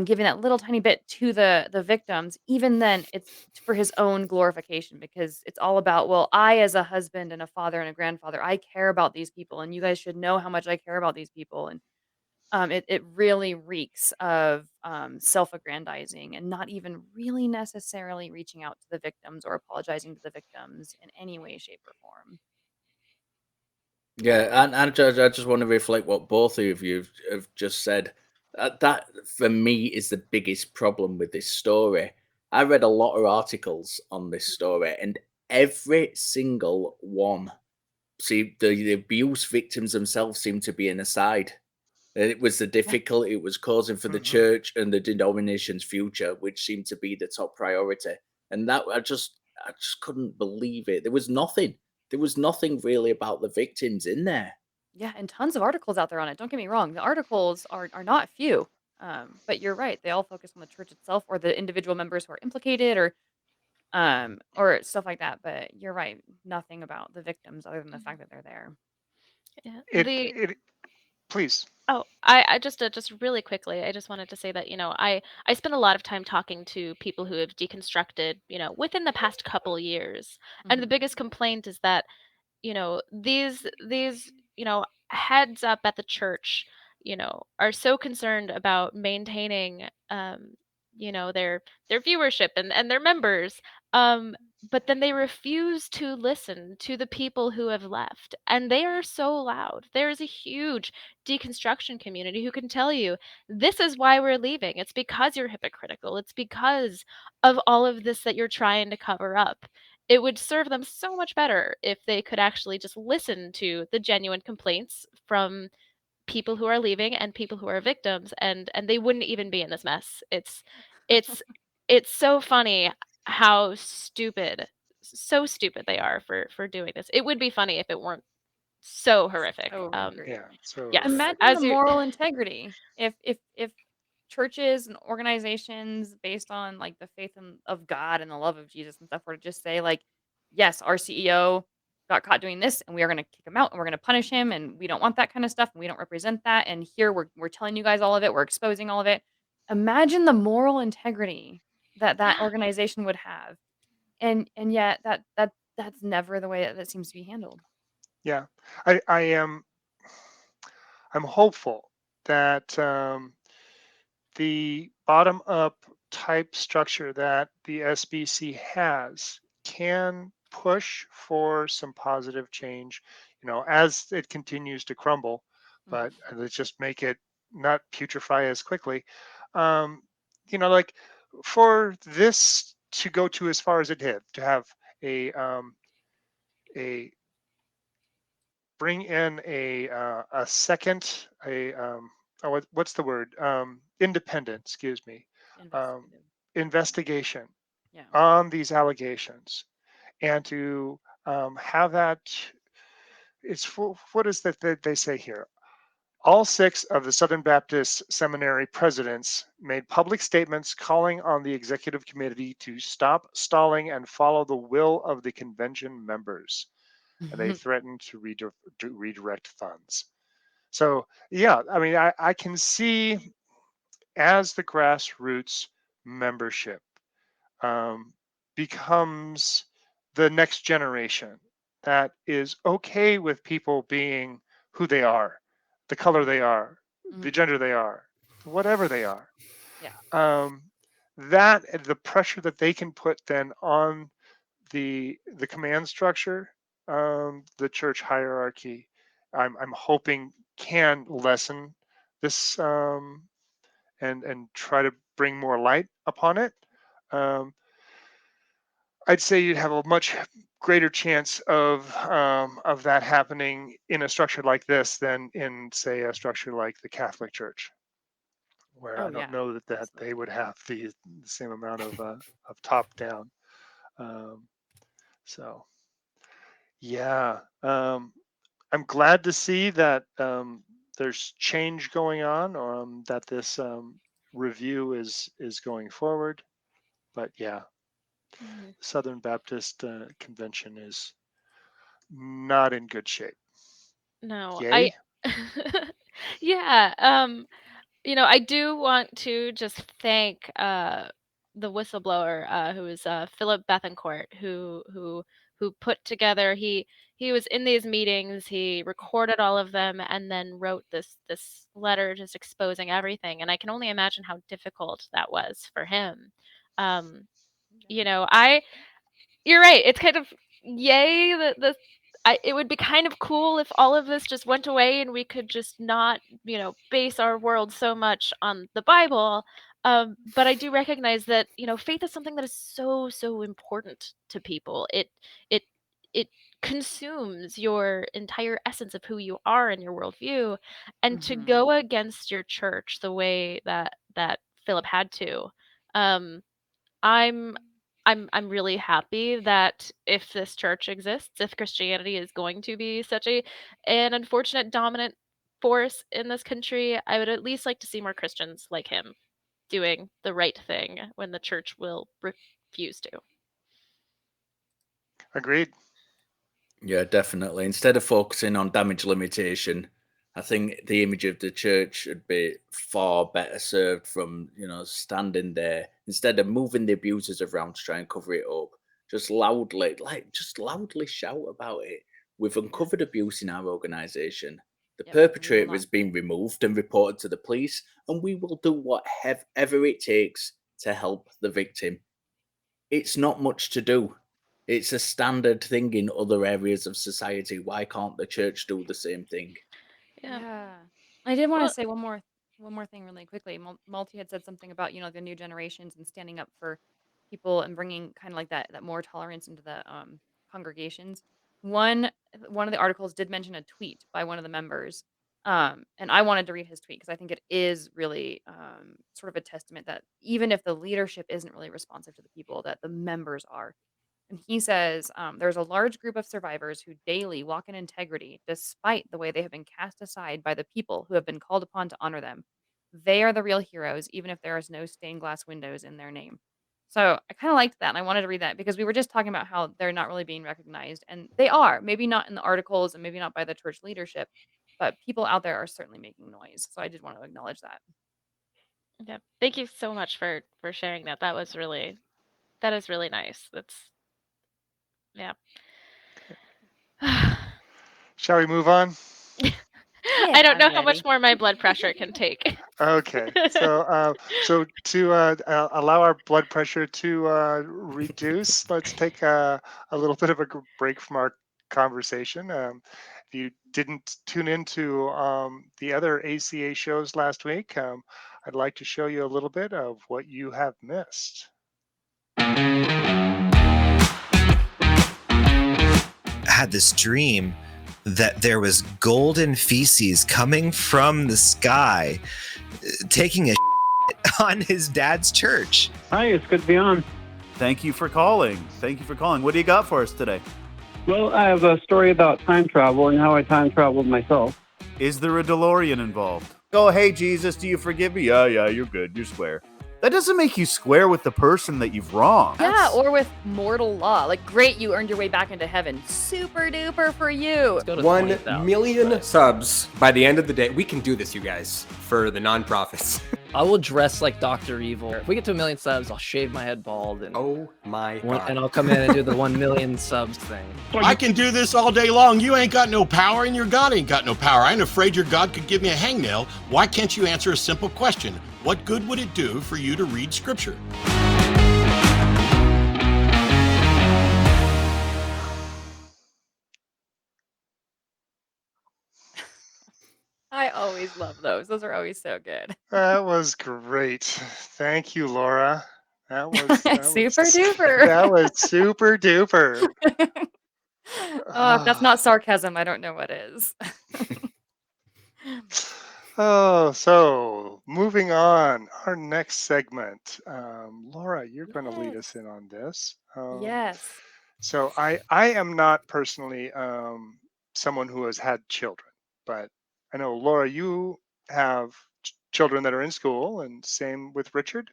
giving that little tiny bit to the victims, even then, it's for his own glorification because it's all about, "Well, I as a husband and a father and a grandfather, I care about these people, and you guys should know how much I care about these people," and, it really reeks of, self-aggrandizing and not even really necessarily reaching out to the victims or apologizing to the victims in any way, shape, or form. Yeah, and I just want to reflect what both of you have just said. That for me is the biggest problem with this story. I read a lot of articles on this story, and every single one, see, the abuse victims themselves seem to be an aside. It was the difficulty it was causing for the Mhm. church and the denomination's future, which seemed to be the top priority. And that I just couldn't believe it. There was nothing. There was nothing really about the victims in there. Yeah, and tons of articles out there on it. Don't get me wrong. The articles are not few. But you're right. They all focus on the church itself or the individual members who are implicated or stuff like that. But you're right. Nothing about the victims other than the fact that they're there. Yeah. The It please. Oh, I just really quickly, I just wanted to say that, I spend a lot of time talking to people who have deconstructed, within the past couple years. And the Mhm. biggest complaint is that, these, heads up at the church, are so concerned about maintaining their viewership and their members. Um but then they refuse to listen to the people who have left. And they are so loud. There is a huge deconstruction community who can tell you this is why we're leaving. It's because you're hypocritical. It's because of all of this that you're trying to cover up. It would serve them so much better if they could actually just listen to the genuine complaints from people who are leaving and people who are victims, and they wouldn't even be in this mess. It's it's so funny how so stupid they are for doing this. It would be funny if it weren't so horrific. So Yeah, agree. so Yes, Imagine the horrific. as you moral integrity if churches and organizations based on like the faith of God and the love of Jesus and stuff were to just say like, yes, our CEO got caught doing this and we are going to kick him out and we're going to punish him and we don't want that kind of stuff and we don't represent that and here we're telling you guys all of it, we're exposing all of it. Imagine the moral integrity that that organization would have. And yet that's never the way that seems to be handled. Yeah, I am. I'm hopeful that the bottom up type structure that the SBC has can push for some positive change, as it continues to crumble, but Mhm. let's just make it not putrefy as quickly. Um, like for this to go to as far as it did, to have a bring in a second what's the word, independent, excuse me, um, Investigative. investigation Yeah. on these allegations, and to have that, what is that they say here, all six of the Southern Baptist Seminary presidents made public statements calling on the executive committee to stop stalling and follow the will of the convention members, and they threatened to redirect funds. So yeah, I mean, I can see, as the grassroots membership um, becomes the next generation that is okay with people being who they are, the color they are, the Mhm. gender they are, whatever they are. Yeah. Um, that the pressure that they can put then on the command structure, the church hierarchy, I'm hoping can lessen this, and try to bring more light upon it. Um, I'd say you'd have a much greater chance of that happening in a structure like this than in, say, a structure like the Catholic Church, where Oh I don't yeah. know that they Absolutely. would have the same amount of top down. Um, so yeah, I'm glad to see that there's change going on, that this review is going forward. But yeah, Mhm. Southern Baptist Convention is not in good shape. No, I Yay? yeah, I do want to just thank the whistleblower, who is Philip Bethencourt, who put together. He was in these meetings. He recorded all of them and then wrote this letter just exposing everything. And I can only imagine how difficult that was for him. Um, Yeah. you know, I you're right. It's kind of yay that this. it would be kind of cool if all of this just went away and we could just not, base our world so much on the Bible. But I do recognize that, faith is something that is so, so important to people. It it consumes your entire essence of who you are and your worldview. And to Mhm. go against your church the way that Philip had to, um, I'm I'm really happy that if this church exists, if Christianity is going to be such an unfortunate dominant force in this country, I would at least like to see more Christians like him doing the right thing when the church will refuse to. Agreed. Yeah, definitely. Instead of focusing on damage limitation, I think the image of the church would be far better served from, standing there instead of moving the abusers around to try and cover it up. Just loudly shout about it. We've uncovered abuse in our organization. The Yep, and we will perpetrator not. has been removed and reported to the police, and we will do whatever it takes to help the victim. It's not much to do. It's a standard thing in other areas of society. Why can't the church do the same thing? Yeah. Yeah. I did want to Well, say one more thing really quickly. Multi had said something about, the new generations and standing up for people and bringing kind of like that more tolerance into the congregations. One one of the articles did mention a tweet by one of the members. And I wanted to read his tweet because I think it is really sort of a testament that even if the leadership isn't really responsive to the people, that the members are. And he says there's a large group of survivors who daily walk in integrity despite the way they have been cast aside by the people who have been called upon to honor them. They are the real heroes, even if there is no stained glass windows in their name. So I kind of liked that. And I wanted to read that because we were just talking about how they're not really being recognized. And they are, maybe not in the articles and maybe not by the church leadership, but people out there are certainly making noise. So I did want to acknowledge that. yeah. Thank you so much for sharing that. That is really nice. That's yeah. Shall we move on? I don't I'm know how much ready. more my blood pressure can take. Okay. So to allow our blood pressure to reduce, let's take a little bit of a break from our conversation. If you didn't tune into the other ACA shows last week, I'd like to show you a little bit of what you have missed. Had this dream that there was golden feces coming from the sky, taking a on his dad's church. Hi, it's good to be on. Thank you for calling. What do you got for us today? Well, I have a story about time travel and how I time traveled myself. Is there a DeLorean involved? Oh, hey, Jesus, do you forgive me? Yeah, you're good. You're square. That doesn't make you square with the person that you've wronged. Yeah, or with mortal law. Like, great, you earned your way back into heaven. Super duper for you. 1 million subs by the end of the day. We can do this, you guys, for the nonprofits. I will dress like Dr. Evil. If we get to 1 million subs, I'll shave my head bald and oh my god. And I'll come in and do the 1 million subs thing. I can do this all day long. You ain't got no power and your God ain't got no power. I ain't afraid your God could give me a hangnail. Why can't you answer a simple question? What good would it do for you to read scripture? I always love those. Those are always so good. That was great. Thank you, Laura. That was super duper. That was super duper. If that's not sarcasm, I don't know what is. Oh, so moving on, our next segment. Laura, you're going to lead us in on this. Yes. So I am not personally someone who has had children, but I know, Laura, you have children that are in school, and same with Richard.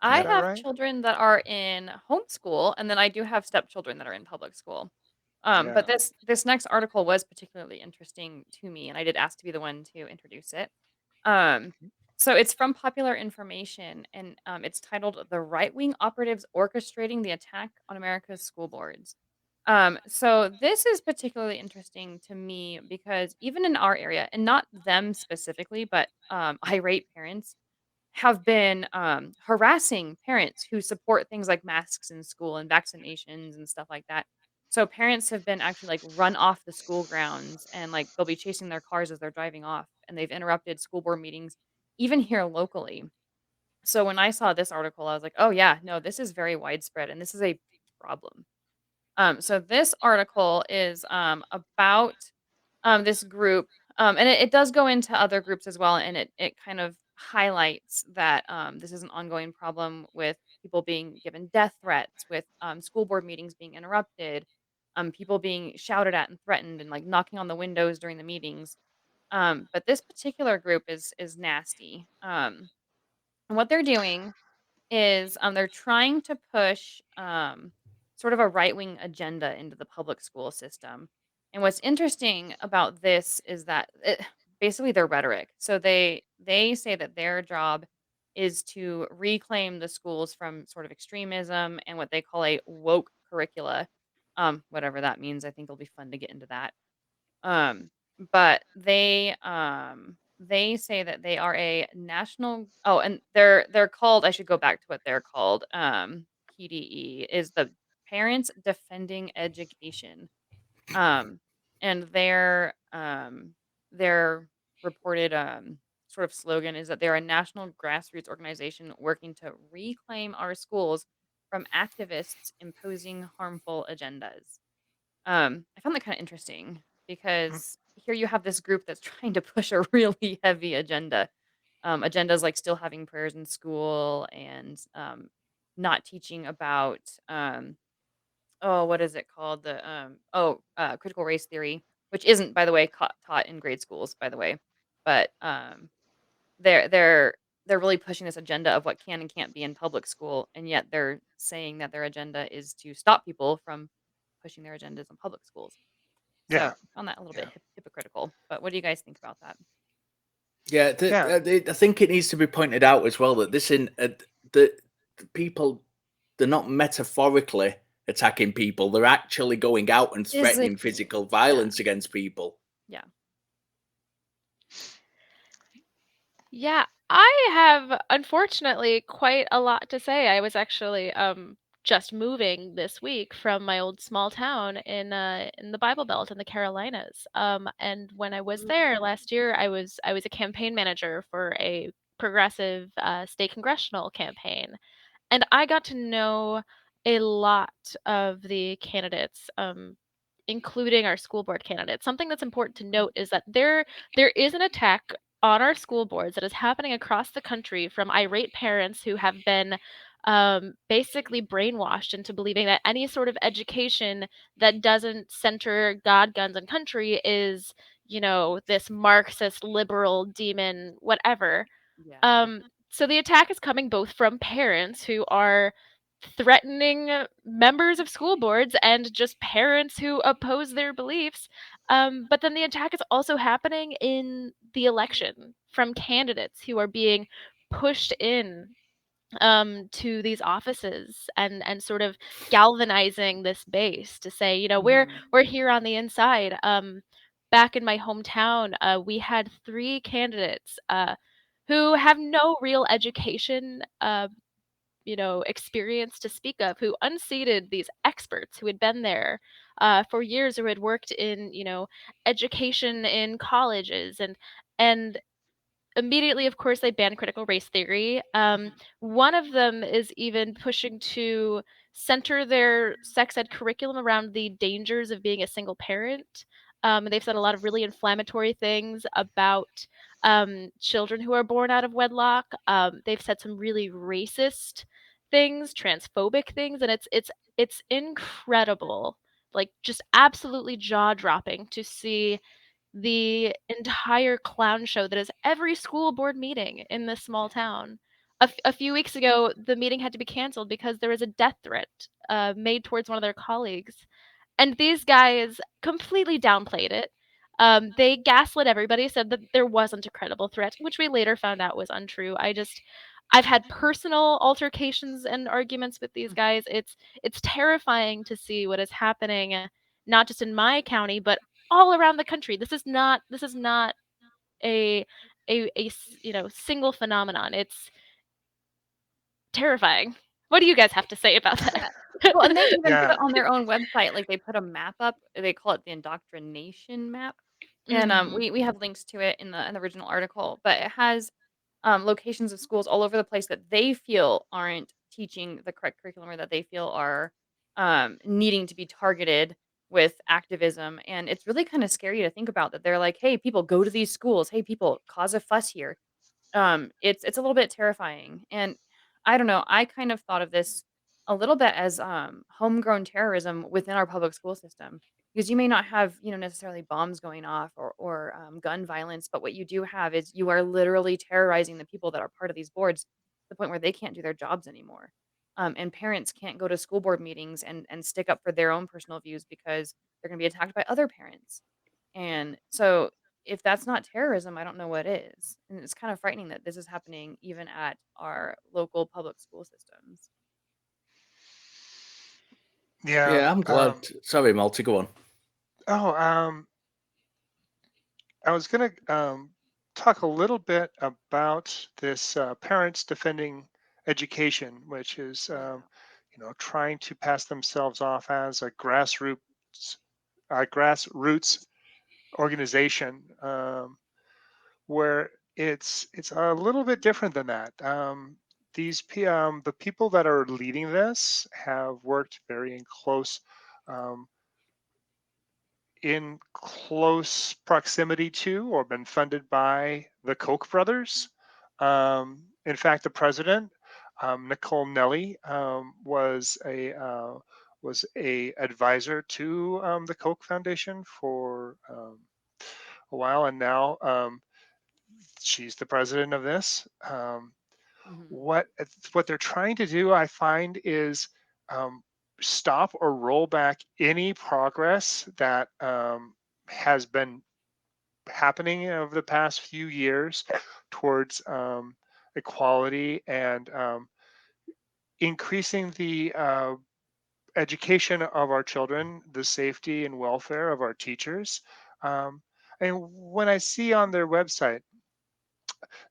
I have right? children that are in homeschool, and then I do have stepchildren that are in public school. But this next article was particularly interesting to me, and I did ask to be the one to introduce it. So it's from Popular Information, and it's titled "The Right-Wing Operatives Orchestrating the Attack on America's School Boards." So this is particularly interesting to me because even in our area, and not them specifically, but irate parents have been harassing parents who support things like masks in school and vaccinations and stuff like that. So parents have been actually like run off the school grounds and like they'll be chasing their cars as they're driving off and they've interrupted school board meetings even here locally. So when I saw this article, I was like, "Oh yeah, no, this is very widespread and this is a problem." So this article is about this group, and it does go into other groups as well, and it kind of highlights that this is an ongoing problem with people being given death threats, with school board meetings being interrupted, people being shouted at and threatened, and like knocking on the windows during the meetings. But this particular group is nasty. And what they're doing is they're trying to push sort of a right wing agenda into the public school system. And what's interesting about this is that basically their rhetoric. So they say that their job is to reclaim the schools from sort of extremism and what they call a woke curricula. Whatever that means, I think it'll be fun to get into that. Um, but they say that they are a national and they're called I should go back to what they're called. PDE is the Parents Defending Education. Um, and their reported sort of slogan is that they're a national grassroots organization working to reclaim our schools from activists imposing harmful agendas. I found that kind of interesting because here you have this group that's trying to push a really heavy agenda. Agendas like still having prayers in school and not teaching about what is it called? Critical race theory, which isn't, by the way, taught in grade schools, by the way. But they're they're they're really pushing this agenda of what can and can't be in public school, and yet they're saying that their agenda is to stop people from pushing their agendas in public schools. So Yeah. I found that a little bit hypocritical. But what do you guys think about that? Yeah, I think it needs to be pointed out as well that the people, they're not metaphorically attacking people; they're actually going out and threatening physical violence against people. Yeah. Yeah, I have unfortunately quite a lot to say. I was actually just moving this week from my old small town in the Bible Belt in the Carolinas. And when I was there last year, I was a campaign manager for a progressive state congressional campaign, and I got to know a lot of the candidates, including our school board candidates. Something that's important to note is that there is an attack on our school boards that is happening across the country from irate parents who have been basically brainwashed into believing that any sort of education that doesn't center God, guns, and country is, this Marxist liberal demon, whatever. Yeah. So the attack is coming both from parents who are threatening members of school boards and just parents who oppose their beliefs. But then the attack is also happening in the election from candidates who are being pushed in to these offices and sort of galvanizing this base to say, we're here on the inside. Back in my hometown, we had 3 candidates who have no real education experience to speak of, who unseated these experts who had been there for years, or had worked in, education in colleges, and immediately, of course, they banned critical race theory. One of them is even pushing to center their sex ed curriculum around the dangers of being a single parent. They've said a lot of really inflammatory things about children who are born out of wedlock. They've said some really racist things, transphobic things, and it's incredible, like just absolutely jaw dropping to see the entire clown show that is every school board meeting in this small town. A few weeks ago, the meeting had to be canceled because there was a death threat made towards one of their colleagues. And these guys completely downplayed it. They gaslit everybody, said that there wasn't a credible threat, which we later found out was untrue. I've had personal altercations and arguments with these guys. It's terrifying to see what is happening, not just in my county, but all around the country. This is not a single phenomenon. It's terrifying. What do you guys have to say about that? Well, and they even put Yeah. it on their own website. Like they put a map up. They call it the indoctrination map, and Mhm. we have links to it in the original article. But it has locations of schools all over the place that they feel aren't teaching the correct curriculum, or that they feel are needing to be targeted with activism. And it's really kind of scary to think about that. They're like, hey, people, go to these schools. Hey, people, cause a fuss here. It's a little bit terrifying. And I don't know, I kind of thought of this a little bit as homegrown terrorism within our public school system, because you may not have, necessarily bombs going off, or gun violence, but what you do have is you are literally terrorizing the people that are part of these boards, to the point where they can't do their jobs anymore. And parents can't go to school board meetings and stick up for their own personal views, because they're going to be attacked by other parents. And so, if that's not terrorism, I don't know what is. And it's kind of frightening that this is happening even at our local public school systems. Yeah. Yeah, I'm glad. Sorry, Malty, go on. Oh, I was going to talk a little bit about this Parents Defending Education, which is, trying to pass themselves off as a grassroots organization, where it's a little bit different than that. The people that are leading this have worked very in close proximity to, or been funded by, the Koch brothers. In fact, the president, Nicole Nelly, was a advisor to the Koch Foundation for a while, and now she's the president of this. What they're trying to do, I find, is um, stop or roll back any progress that has been happening over the past few years towards equality and increasing the education of our children, the safety and welfare of our teachers. Um, and when I see on their website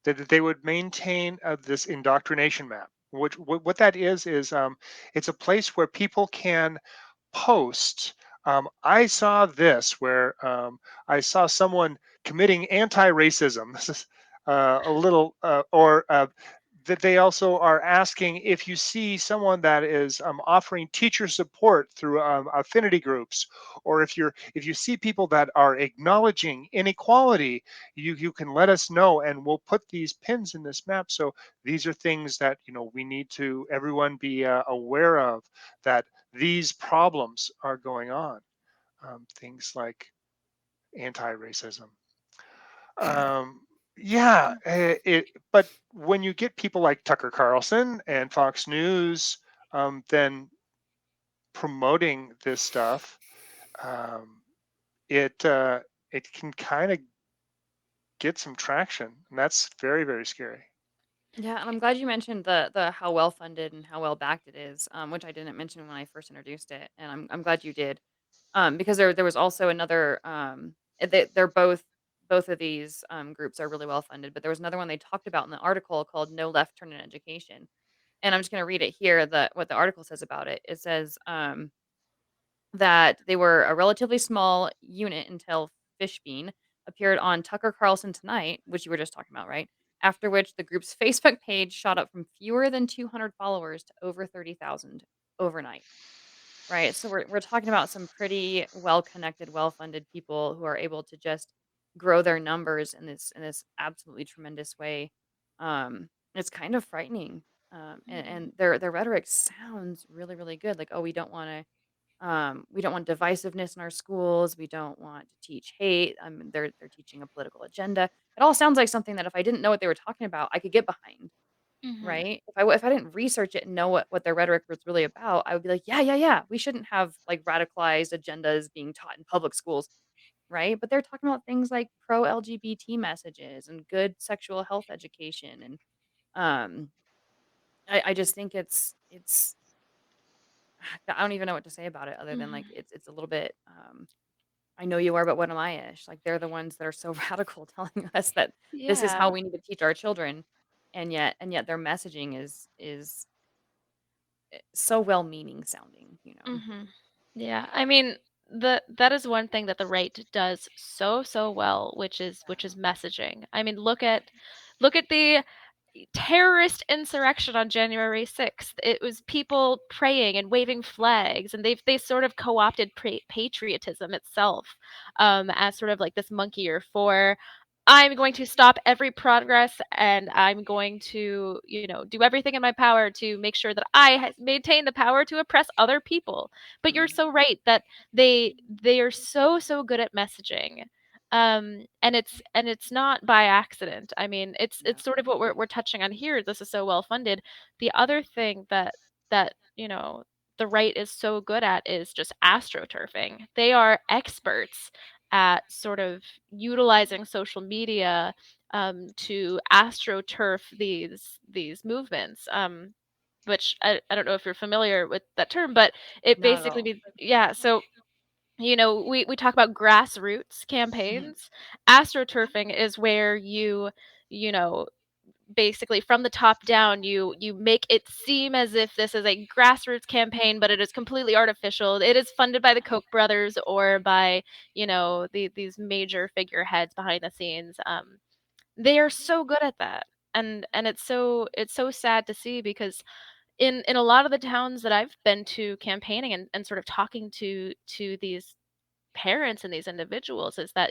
that they would maintain this indoctrination map, which what that is it's a place where people can post. I saw this where I saw someone committing anti-racism. This is a little, or that they also are asking if you see someone that is offering teacher support through affinity groups, or if you see people that are acknowledging inequality, you can let us know, and we'll put these pins in this map. So these are things that we need to everyone be aware of, that these problems are going on. Things like anti-racism. Yeah, but when you get people like Tucker Carlson and Fox News, then promoting this stuff, um, it can kind of get some traction, and that's very, very scary. Yeah, and I'm glad you mentioned the how well funded and how well backed it is, which I didn't mention when I first introduced it, and I'm glad you did, because there was also another, they're both of these groups are really well funded, but there was another one they talked about in the article called "No Left Turn in Education," and I'm just going to read it here. What the article says about it. It says that they were a relatively small unit until Fishbein appeared on Tucker Carlson Tonight, which you were just talking about, right? After which the group's Facebook page shot up from fewer than 200 followers to over 30,000 overnight, right? So we're talking about some pretty well-connected, well-funded people who are able to just grow their numbers in this absolutely tremendous way. It's kind of frightening. And their rhetoric sounds really, really good. Like, oh, we don't want divisiveness in our schools. We don't want to teach hate. They're teaching a political agenda. It all sounds like something that if I didn't know what they were talking about, I could get behind, Mhm. right? If I didn't research it and know what their rhetoric was really about, I would be like, yeah, yeah, yeah. We shouldn't have like radicalized agendas being taught in public schools, right? But they're talking about things like pro LGBT messages and good sexual health education, and um, I just think it's I don't even know what to say about it other than like Mhm. it's a little bit I know you are, but what am I ish? Like they're the ones that are so radical telling us that this is how Yeah. we need to teach our children. And yet their messaging is so well-meaning sounding, you know. Hmm. Yeah, I mean, that is one thing that the right does so well, which is messaging. I mean, look at the terrorist insurrection on January 6th. It was people praying and waving flags, and they sort of co-opted patriotism itself, as sort of like this monkey or for I'm going to stop every progress, and I'm going to, do everything in my power to make sure that I maintain the power to oppress other people. But you're so right that they are so good at messaging. And it's not by accident. I mean, it's sort of what we're touching on here. This is so well funded. The other thing that the right is so good at is just astroturfing. They are experts at sort of utilizing social media, to astroturf these movements. Which I don't know if you're familiar with that term, but it Not at basically all. means, yeah. So we talk about grassroots campaigns. Astroturfing is where you know basically from the top down you make it seem as if this is a grassroots campaign, but it is completely artificial. It is funded by the Koch brothers or by these major figureheads behind the scenes. They are so good at that, and it's so sad to see, because in a lot of the towns that I've been to campaigning and sort of talking to these parents and these individuals, is that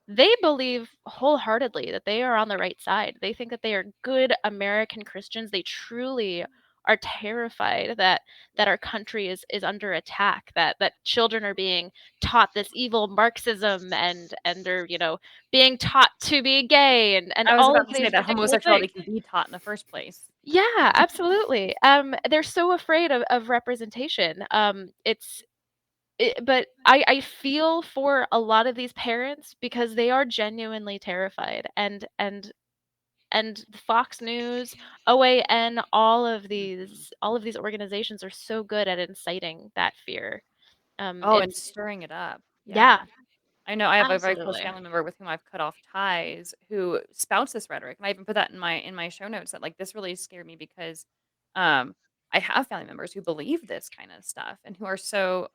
they believe wholeheartedly that they are on the right side. They think that they are good American Christians. They truly are terrified that our country is under attack, that children are being taught this evil Marxism, and they're being taught to be gay, and I was all about of to say these that ridiculous homosexuality things. can be taught in the first place. Yeah, absolutely. They're so afraid of representation. But I feel for a lot of these parents, because they are genuinely terrified, and Fox News, OAN, all of these organizations are so good at inciting that fear. Oh, and It's stirring it up. Yeah, Yeah. I know I have a very close absolutely. family member with whom I've cut off ties who spouts this rhetoric, and I even put that in my show notes that like this really scared me because um I have family members who believe this kind of stuff and who are so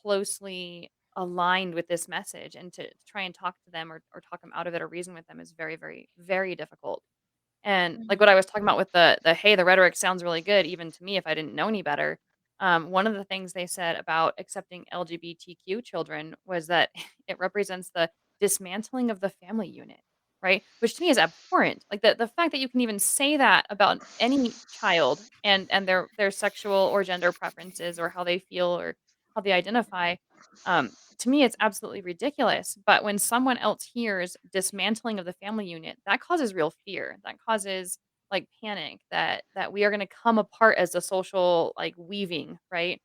closely aligned with this message, and to try and talk to them or talk them out of it or reason with them is very, very, very difficult. And like what Mhm. I was talking about with the hey, the rhetoric sounds really good even to me if I didn't know any better. One of the things they said about accepting LGBTQ children was that it represents the dismantling of the family unit, right? Which to me is abhorrent. Like the fact that you can even say that about any child and their sexual or gender preferences or how they feel or how they identify, to me it's absolutely ridiculous. But when someone else hears dismantling of the family unit, that causes real fear. That causes like panic that we are going to come apart as a social like weaving, right?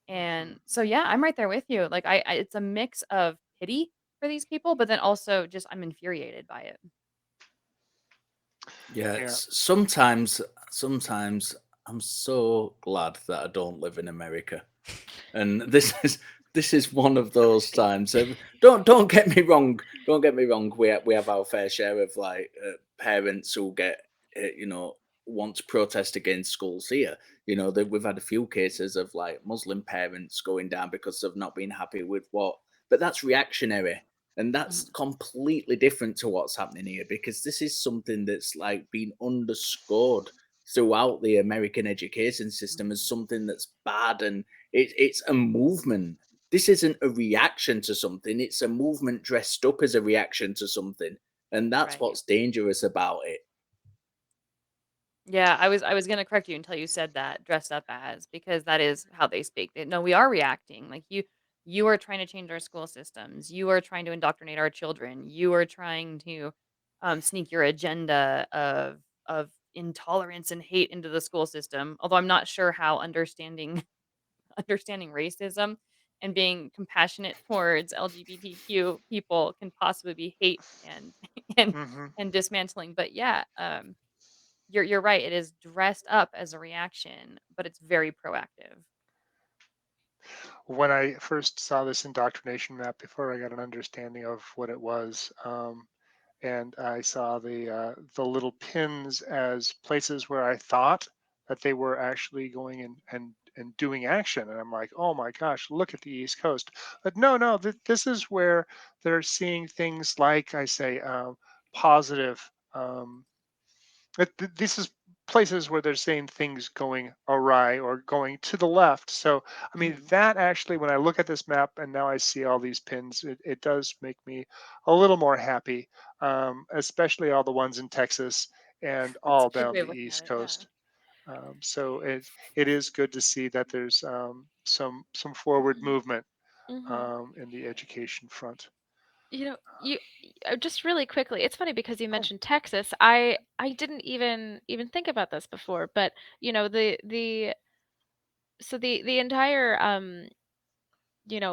And so yeah, I'm right there with you. Like I it's a mix of pity for these people, but then also just I'm infuriated by it. Yeah, Yeah. sometimes I'm so glad that I don't live in America, and this is one of those times. Don't get me wrong. Don't get me wrong. We have our fair share of like parents who get want to protest against schools here. That we've had a few cases of like Muslim parents going down because they've not been happy with what, but that's reactionary. And that's Mhm. completely different to what's happening here because this is something that's like been underscored throughout the American education system as something that's bad, and it's a movement. This isn't a reaction to something, it's a movement dressed up as a reaction to something. And that's Right. what's dangerous about it. Yeah, I was gonna correct you until you said that dressed up as because that is how they speak. No, we are reacting. Like you are trying to change our school systems. You are trying to indoctrinate our children. You are trying to sneak your agenda of intolerance and hate into the school system. Although I'm not sure how understanding racism and being compassionate towards LGBTQ people can possibly be hate and and Hmm. and dismantling. But yeah, you're right, it is dressed up as a reaction, but it's very proactive. When I first saw this indoctrination map, before I got an understanding of what it was, and I saw the little pins as places where I thought that they were actually going and doing action. And I'm like, oh my gosh, look at the East Coast. But no, this is where they're seeing things like I say, positive. This is places where they're seeing things going awry or going to the left. So, I mean, that actually, when I look at this map and now I see all these pins, it does make me a little more happy, especially all the ones in Texas and That's all a good down way the of looking at East it. Yeah. Coast. So it is good to see that there's some forward movement Hmm. in the education front. You just really quickly. It's funny because you Oh, mentioned Texas. I didn't even think about this before, but the so the entire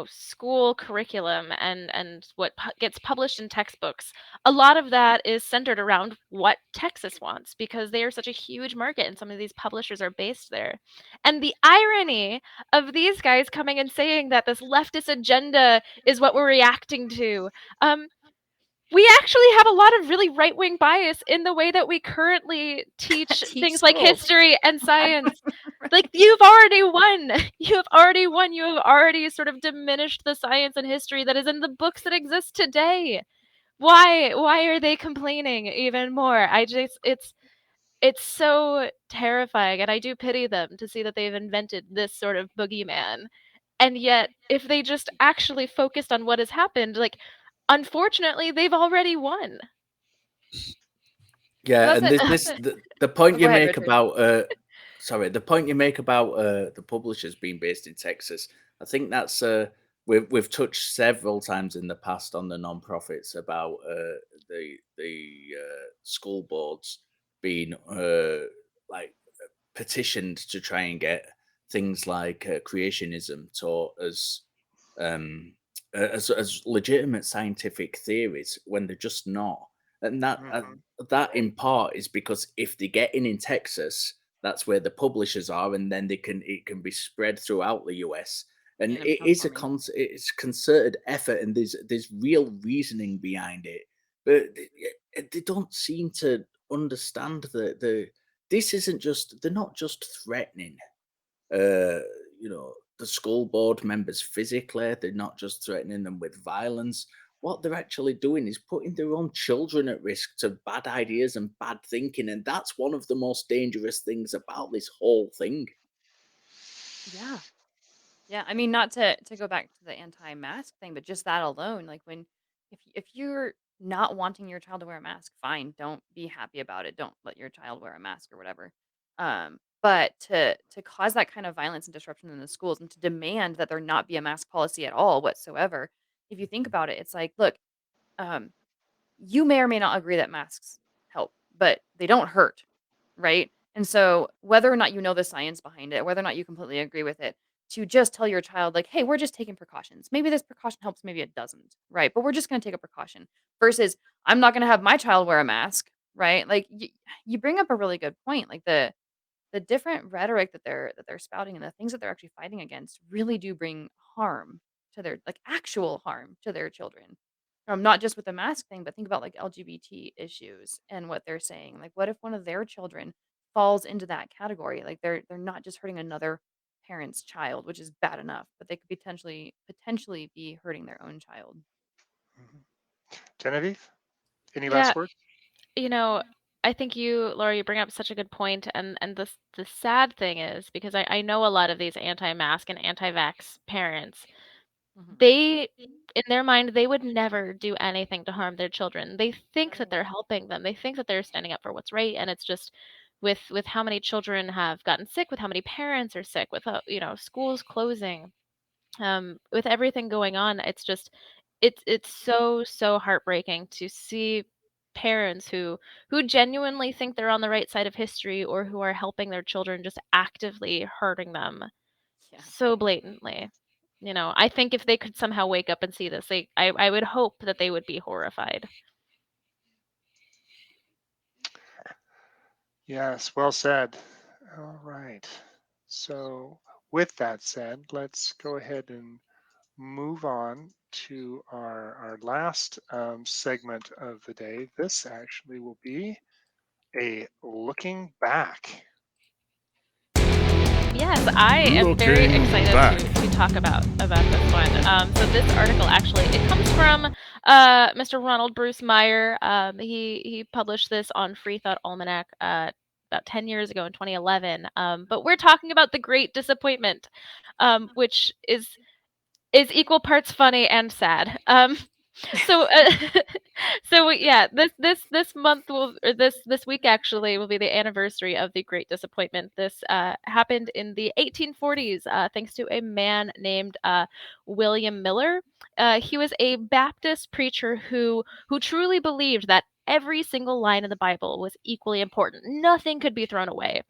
school curriculum and what gets published in textbooks, a lot of that is centered around what Texas wants because they are such a huge market and some of these publishers are based there. And the irony of these guys coming and saying that this leftist agenda is what we're reacting to. Um, we actually have a lot of really right-wing bias in the way that we currently teach Teach things like schools. history and science. Like Right. you've already won. You have already won. You have already sort of diminished the science and history that is in the books that exist today. Why are they complaining even more? It's so terrifying and I do pity them to see that they've invented this sort of boogeyman. And yet if they just actually focused on what has happened, like unfortunately they've already won. So Yeah, that's and it. the point Oh, go you ahead, make Richard. about sorry, the point you make about the publishers being based in Texas, I think that's we've touched several times in the past on the non-profits about the school boards being like petitioned to try and get things like creationism taught um, as legitimate scientific theories when they're just not. And that in part is because if they get in Texas, that's where the publishers are, and then it can be spread throughout the US. And And it it becomes is more meaningful. it's concerted effort, and there's real reasoning behind it. But they don't seem to understand the this isn't just they're not just threatening uh, the school board members physically. They're not just threatening them with violence. What they're actually doing is putting their own children at risk to bad ideas and bad thinking. And that's one of the most dangerous things about this whole thing. Yeah. Yeah, I mean, not to go back to the anti-mask thing, but just that alone, like when if you're not wanting your child to wear a mask, fine, don't be happy about it. Don't let your child wear a mask or whatever. But to cause that kind of violence and disruption in the schools and to demand that there not be a mask policy at all whatsoever, if you think about it, it's like, look, um, you may or may not agree that masks help, but they don't hurt, right? And so, whether or not you know the science behind it, whether or not you completely agree with it, to just tell your child, like, hey, we're just taking precautions. Maybe this precaution helps, maybe it doesn't, right? But we're just going to take a precaution versus I'm not going to have my child wear a mask, right? Like, you bring up a really good point. Like, the different rhetoric that they're spouting and the things that they're actually fighting against really do bring harm to their like actual harm to their children. Not just with the mask thing, but think about like LGBT issues and what they're saying. Like, what if one of their children falls into that category? Like, they're not just hurting another parent's child, which is bad enough, but they could potentially be hurting their own child. Genevieve, any Yeah, last word? you know, I think Laura, you bring up such a good point, and the sad thing is because I know a lot of these anti-mask and anti-vax parents, Mhm. they in their mind they would never do anything to harm their children. They think that they're helping them. They think that they're standing up for what's right, and it's just with how many children have gotten sick, with how many parents are sick, with schools closing, with everything going on, it's just it's so heartbreaking to see parents who genuinely think they're on the right side of history or who are helping their children just actively hurting them Yeah. so blatantly. I think if they could somehow wake up and see this, I would hope that they would be horrified. Yes, well said. All right. So, with that said, let's go ahead and move on to our last segment of the day. This actually will be a looking back. Yes, I am very excited to talk about this one. So this article actually, it comes from Mr. Ronald Bruce Meyer. He published this on Free Thought Almanac about 10 years ago in 2011. But we're talking about the Great Disappointment, which is equal parts funny and sad. So so yeah, this month or this week actually will be the anniversary of the Great Disappointment. This happened in the 1840s, thanks to a man named William Miller. He was a Baptist preacher who truly believed that every single line in the Bible was equally important. Nothing could be thrown away.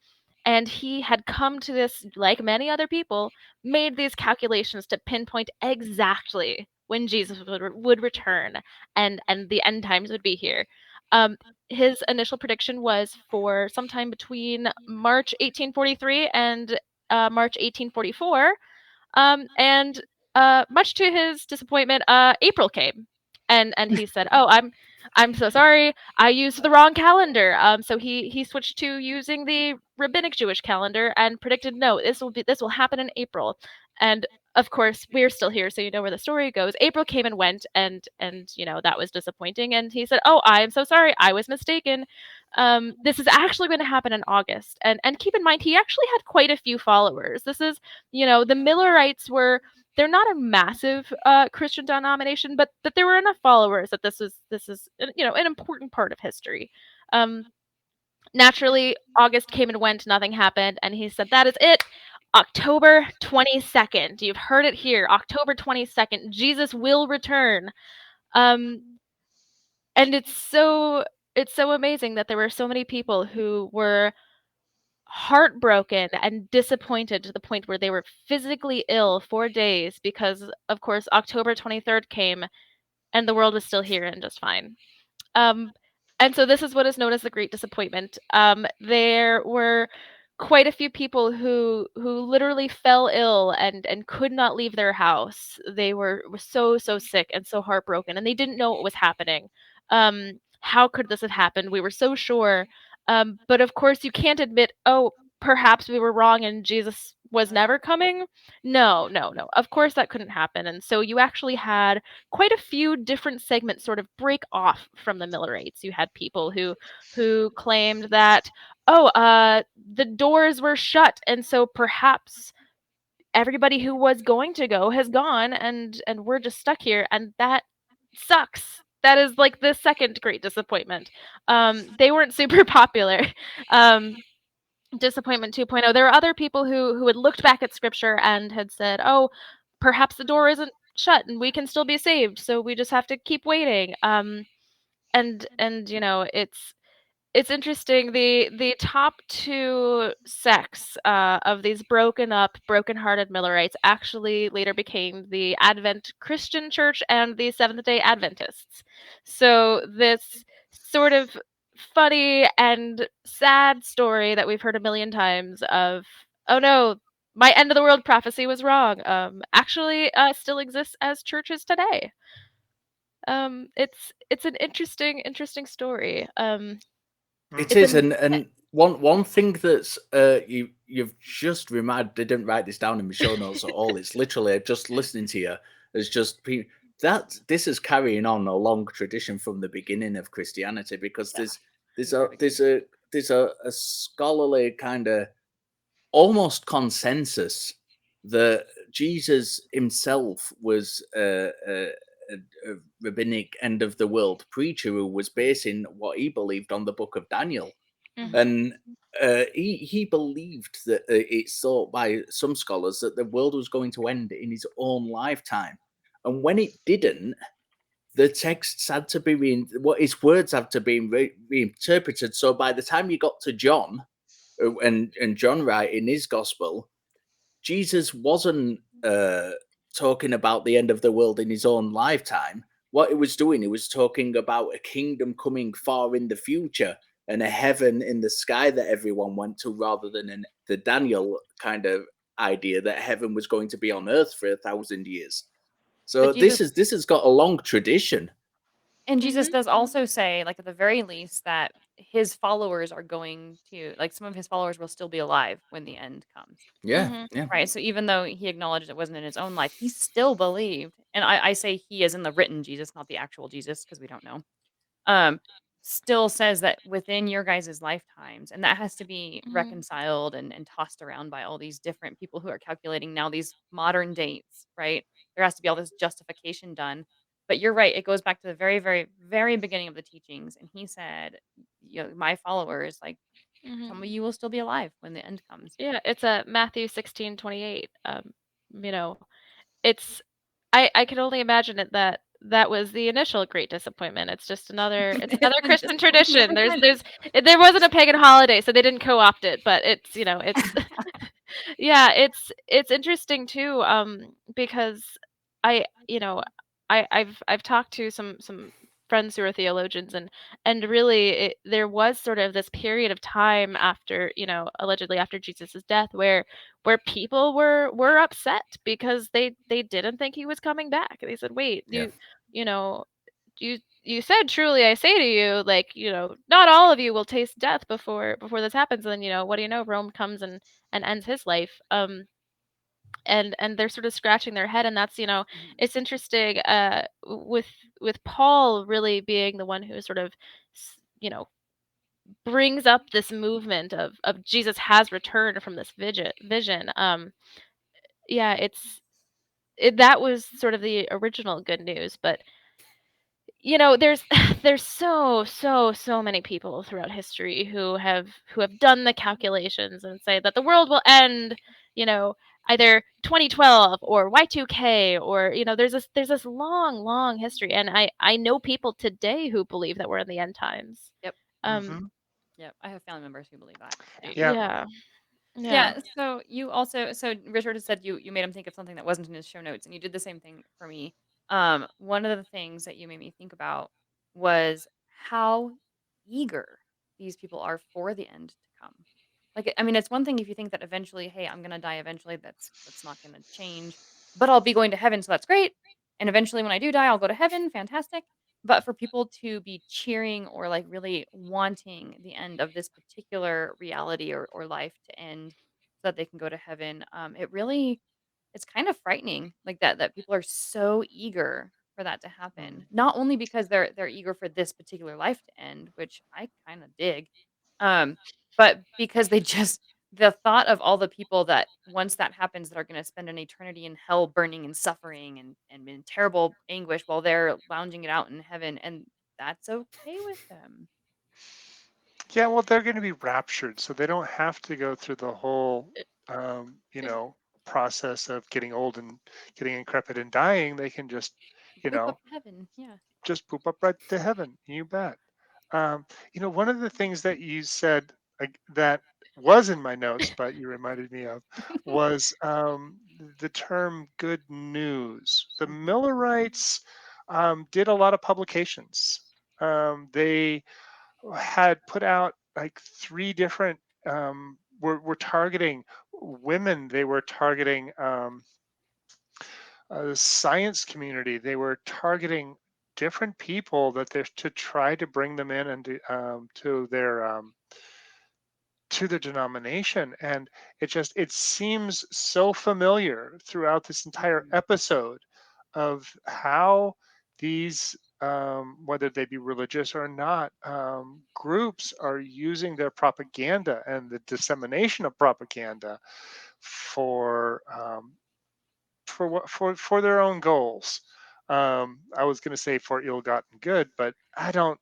And he had come to this, like many other people, made these calculations to pinpoint exactly when Jesus would return and the end times would be here. His initial prediction was for sometime between March 1843 and March 1844. And much to his disappointment, April came, and he said, "Oh, I'm so sorry. I used the wrong calendar." So he switched to using the rabbinic Jewish calendar and predicted, "No, this will happen in April." And of course, we're still here, so you know where the story goes. April came and went, and that was disappointing. And he said, "Oh, I am so sorry. I was mistaken. This is actually going to happen in August." And keep in mind, he actually had quite a few followers. This is, the Millerites were. They're not a massive Christian denomination, but there were enough followers that this is an important part of history. Naturally, August came and went, nothing happened, and he said, "That is it. October 22nd. You've heard it here. October 22nd. Jesus will return." And it's so amazing that there were so many people who were heartbroken and disappointed to the point where they were physically ill for days because, of course, October 23rd came and the world was still here and just fine. And so this is what is known as the Great Disappointment. There were quite a few people who literally fell ill and could not leave their house. They were so sick and so heartbroken, and they didn't know what was happening. How could this have happened? We were so sure. But of course, you can't admit, "Oh, perhaps we were wrong and Jesus was never coming." No. Of course, that couldn't happen. And so you actually had quite a few different segments sort of break off from the Millerites. You had people who claimed that, "Oh, the doors were shut, and so perhaps everybody who was going to go has gone, and we're just stuck here," and that sucks. That is like the second Great Disappointment. They weren't super popular. Disappointment 2.0. There were other people who had looked back at scripture and had said, "Oh, perhaps the door isn't shut and we can still be saved, so we just have to keep waiting." And it's interesting. The top two sects of these broken-hearted Millerites actually later became the Advent Christian Church and the Seventh-day Adventists. So this sort of funny and sad story that we've heard a million times of, "Oh no, my end of the world prophecy was wrong," actually still exists as churches today. It's an interesting story. It is, and one thing that's you've just reminded. Didn't write this down in my show notes at all. It's literally just listening to you. It's just that this is carrying on a long tradition from the beginning of Christianity, because there's a scholarly kind of almost consensus that Jesus himself was a rabbinic end of the world preacher who was basing what he believed on the book of Daniel. And he believed that it's thought by some scholars that the world was going to end in his own lifetime, and when it didn't, the texts had to be his words had to be reinterpreted. So by the time you got to John, and John writing his gospel, Jesus wasn't talking about the end of the world in his own lifetime. What he was doing, he was talking about a kingdom coming far in the future and a heaven in the sky that everyone went to, rather than the Daniel kind of idea that heaven was going to be on earth for 1,000 years. So this has got a long tradition. And Jesus Mhm. does also say, like, at the very least, that his followers are going to, like, some of his followers will still be alive when the end comes. Yeah, Mhm. yeah. Right. So even though he acknowledged it wasn't in his own life, he still believed. And I say he as in the written Jesus, not the actual Jesus, because we don't know. Um, Still says that within your guys' lifetimes, and that has to be Mhm. reconciled and tossed around by all these different people who are calculating now these modern dates, right? There has to be all this justification done. But you're right, it goes back to the very, very, very beginning of the teachings. And he said, you know, my followers, like some Mhm. of you will still be alive when the end comes. Yeah, it's a Matthew 16:28. You know, it's I can only imagine it that that was the initial great disappointment. It's another Christian tradition. There wasn't a pagan holiday, so they didn't co-opt it, but it's yeah, it's interesting too, because I, you know, I've talked to some friends who are theologians, and really there was sort of this period of time after, allegedly after Jesus's death where people were upset because they didn't think he was coming back. They said, "Wait, Yeah. you know, you said truly I say to you, like, not all of you will taste death before this happens." And what do you know? Rome comes and ends his life. And they're sort of scratching their head, and that's, Mhm. it's interesting, with Paul really being the one who sort of brings up this movement of Jesus has returned from this vision. Yeah, that was sort of the original good news, but there's there's so many people throughout history who have done the calculations and say that the world will end, you know, either 2012 or Y2K, or there's this long history, and I know people today who believe that we're in the end times. Yep. Um Hmm. Yep. I have family members who believe that. Yeah. Yeah. yeah. Yeah. Yeah. So you also, so Richard has said you made him think of something that wasn't in his show notes, and you did the same thing for me. One of the things that you made me think about was how eager these people are for the end to come. Like, I mean, it's one thing if you think that eventually, hey, I'm gonna die eventually. That's not gonna change, but I'll be going to heaven, so that's great. And eventually, when I do die, I'll go to heaven. Fantastic. But for people to be cheering or like really wanting the end of this particular reality or life to end so that they can go to heaven, it's kind of frightening, like that people are so eager for that to happen. Not only because they're eager for this particular life to end, which I kind of dig, um, but because they just, the thought of all the people that once that happens that are going to spend an eternity in hell burning and suffering and in terrible anguish while they're lounging it out in heaven, and that's okay with them. Yeah, well, they're going to be raptured, so they don't have to go through the whole, Just process of getting old and getting decrepit and dying. They can just, you poop up know, to heaven. Yeah. just poop up right to heaven. You bet. One of the things that you said, that was in my notes, but you reminded me of, was the term "good news." The Mhm. Millerites did a lot of publications. They had put out like three different, were targeting women. They were targeting the science community. They were targeting different people that they're to try to bring them in and to their denomination. And it seems so familiar throughout this entire Mhm. episode of how these, whether they be religious or not, groups are using their propaganda and the dissemination of propaganda for, for their own goals. I was going to say for ill-gotten good, but I don't.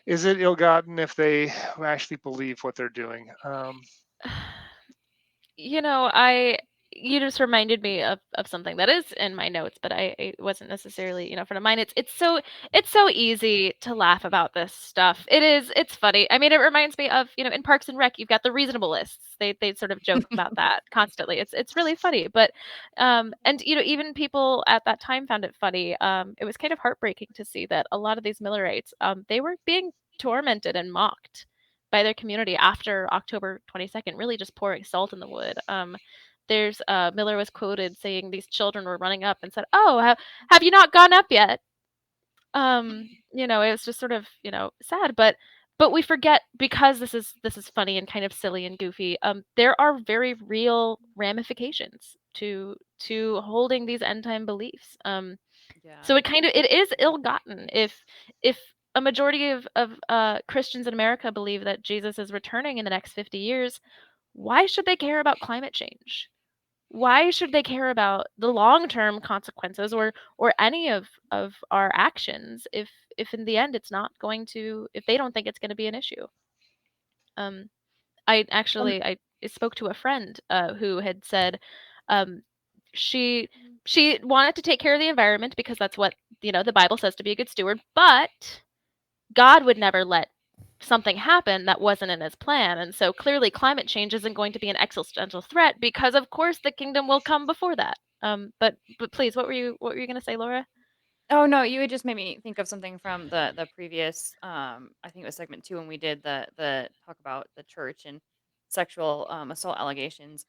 Is it ill-gotten if they actually believe what they're doing? I you just reminded me of something that is in my notes, but I wasn't necessarily, front of mind. It's so easy to laugh about this stuff. It's funny. I mean, it reminds me of, in Parks and Rec, you've got the reasonableists. They sort of joke about that constantly. It's really funny, but and even people at that time found it funny. It was kind of heartbreaking to see that a lot of these Millerites, they were being tormented and mocked by their community after October 22nd, really just pouring salt in the wood. There's Miller was quoted saying these children were running up and said, "Oh, have you not gone up yet?" It's just sort of, sad, but we forget, because this is funny and kind of silly and goofy. There are very real ramifications to holding these end time beliefs. So Yeah. it is ill-gotten if a majority of Christians in America believe that Jesus is returning in the next 50 years. Why should they care about climate change? Why should they care about the long-term consequences, or any of our actions, if in the end it's not going to, if they don't think it's going to be an issue? Um, I spoke to a friend who had said, um, she she wanted to take care of the environment because that's what, the Bible says to be a good steward, but God would never let something happen that wasn't in his plan. And so clearly climate change isn't going to be an existential threat, because of course the kingdom will come before that. But please, what were you going to say, Laura? Oh no, you had just made me think of something from the previous I think it was segment 2 when we did the talk about the church and sexual assault allegations.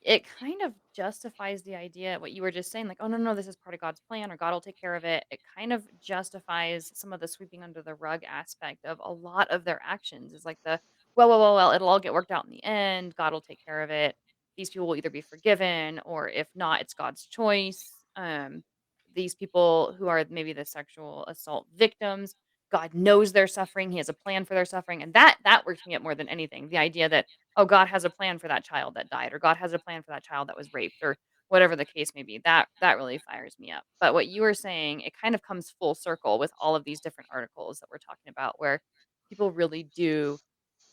It kind of justifies the idea what you were just saying, like, oh no, this is part of God's plan, or God will take care of it. It kind of justifies some of the sweeping under the rug aspect of a lot of their actions. Is like the well, it'll all get worked out in the end. God will take care of it. These people will either be forgiven, or if not, it's God's choice. These people who are maybe the sexual assault victims, God knows they're suffering. He has a plan for their suffering, and that works me up more than anything. The idea that, oh, God has a plan for that child that died, or God has a plan for that child that was raped, or whatever the case may be. That really fires me up. But what you were saying, it kind of comes full circle with all of these different articles that we're talking about, where people really do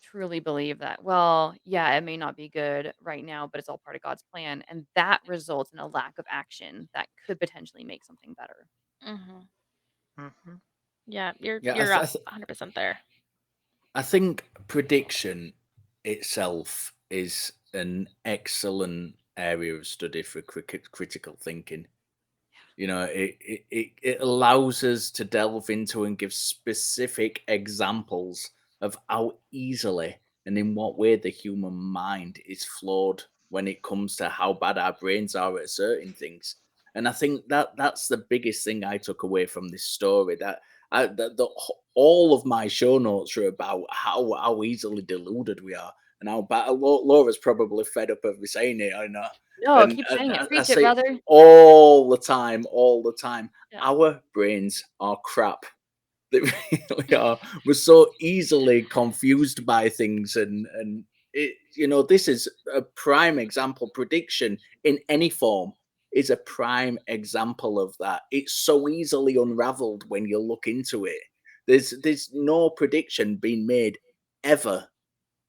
truly believe that, well, yeah, it may not be good right now, but it's all part of God's plan, and that results in a lack of action that could potentially make something better. Hmm. Hmm. Yeah, you're Yeah, you're 100% there. I think prediction itself is an excellent area of study for critical thinking. It allows us to delve into and give specific examples of how easily and in what way the human mind is flawed when it comes to how bad our brains are at certain things. And I think that's the biggest thing I took away from this story. All of my show notes are about how easily deluded we are, and how bad. Laura's probably fed up of me saying it. I know. No, And keep saying it. I Preach it, say brother. all the time, all the time. Yeah. Our brains are crap. They really are. We're so easily confused by things, and this is a prime example. Prediction in any form is a prime example of that. It's so easily unraveled when you look into it. There's no prediction being made ever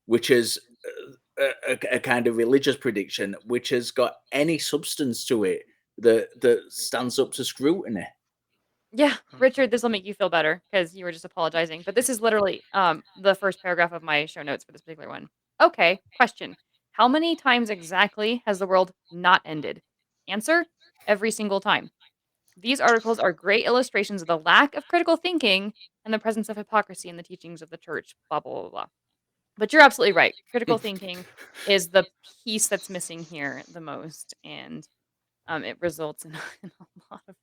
which is a kind of religious prediction which has got any substance to it that stands up to scrutiny. Yeah, Richard, this will make you feel better because you were just apologizing. But this is literally the first paragraph of my show notes for this particular one. Okay, question. How many times exactly has the world not ended? Answer: every single time. These articles are great illustrations of the lack of critical thinking and the presence of hypocrisy in the teachings of the church, blah, blah, blah, blah. But you're absolutely right. Critical thinking is the piece that's missing here the most. And it results in, in a lot of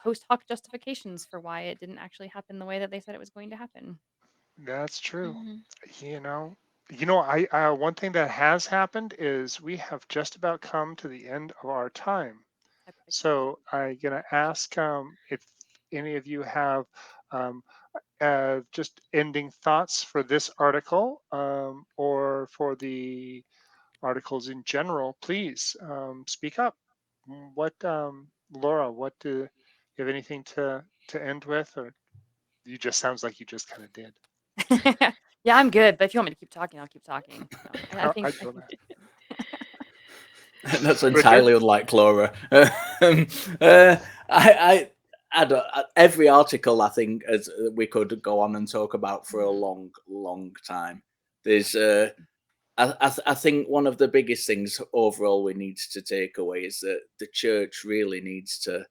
post hoc justifications for why it didn't actually happen the way that they said it was going to happen. That's true. Mhm. You know, I one thing that has happened is we have just about come to the end of our time. So I'm gonna ask if any of you have um, just ending thoughts for this article or for the articles in general. Please speak up. What, Laura? What do you have anything to end with, or you just sounds like you just kind of did? Yeah, I'm good. But if you want me to keep talking, I'll keep talking. So, I think. I don't know. That's entirely unlike Laura. I don't. Every article I think as we could go on and talk about for a long, long time. There's I think one of the biggest things overall we need to take away is that the church really needs to.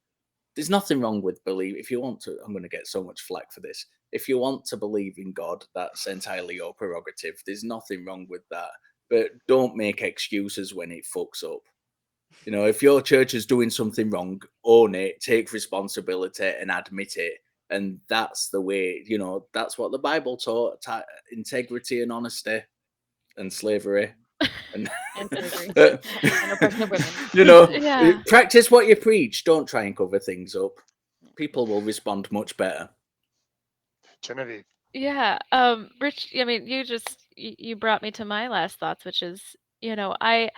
There's nothing wrong with believe. If you want to, I'm going to get so much flack for this. If you want to believe in God, that's entirely your prerogative. There's nothing wrong with that. But don't make excuses when it fucks up. You know, if your church is doing something wrong, own it, take responsibility and admit it. And that's the way, you know, that's what the Bible taught, integrity and honesty and slavery. And, And slavery. And oppression of women. you know, Yeah. practice what you preach. Don't try and cover things up. People will respond much better. Genevieve. Yeah. Rich, I mean, you brought me to my last thoughts, which is, you know, I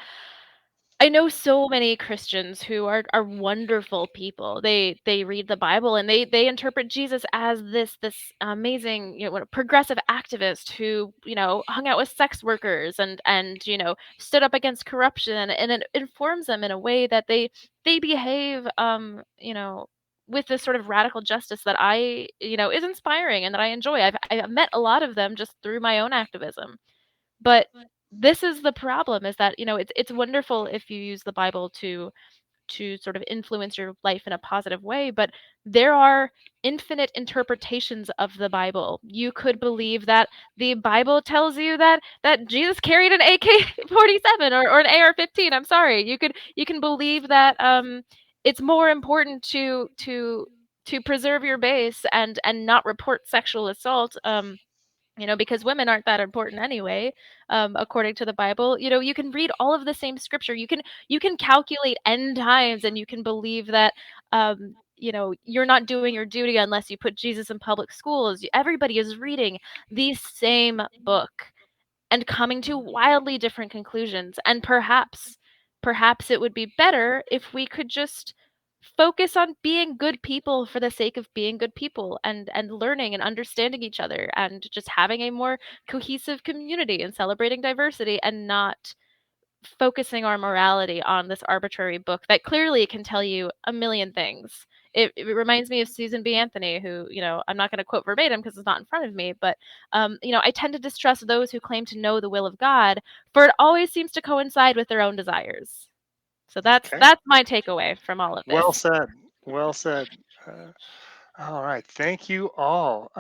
know so many Christians who are wonderful people. They read the Bible and they interpret Jesus as this amazing, you know, progressive activist who, you know, hung out with sex workers and you know, stood up against corruption, and it informs them in a way that they behave you know, with this sort of radical justice that I, you know, is inspiring and that I enjoy. I've met a lot of them just through my own activism. But this is the problem, is that, you know, it's wonderful if you use the Bible to sort of influence your life in a positive way, but there are infinite interpretations of the Bible. You could believe that the Bible tells you that Jesus carried an AK-47 or an AR-15. I'm sorry. You can believe that it's more important to preserve your base and not report sexual assault. You know, because women aren't that important anyway, according to the Bible. You know, you can read all of the same scripture. You can calculate end times, and you can believe that, you know, you're not doing your duty unless you put Jesus in public schools. Everybody is reading the same book and coming to wildly different conclusions. And perhaps it would be better if we could just focus on being good people for the sake of being good people, and learning and understanding each other, and just having a more cohesive community and celebrating diversity, and not focusing our morality on this arbitrary book that clearly can tell you a million things. It reminds me of Susan B. Anthony, who, you know, I'm not going to quote verbatim because it's not in front of me, but, you know, I tend to distrust those who claim to know the will of God, for it always seems to coincide with their own desires. So that's my takeaway from all of this. Well said. Well said. All right. Thank you all.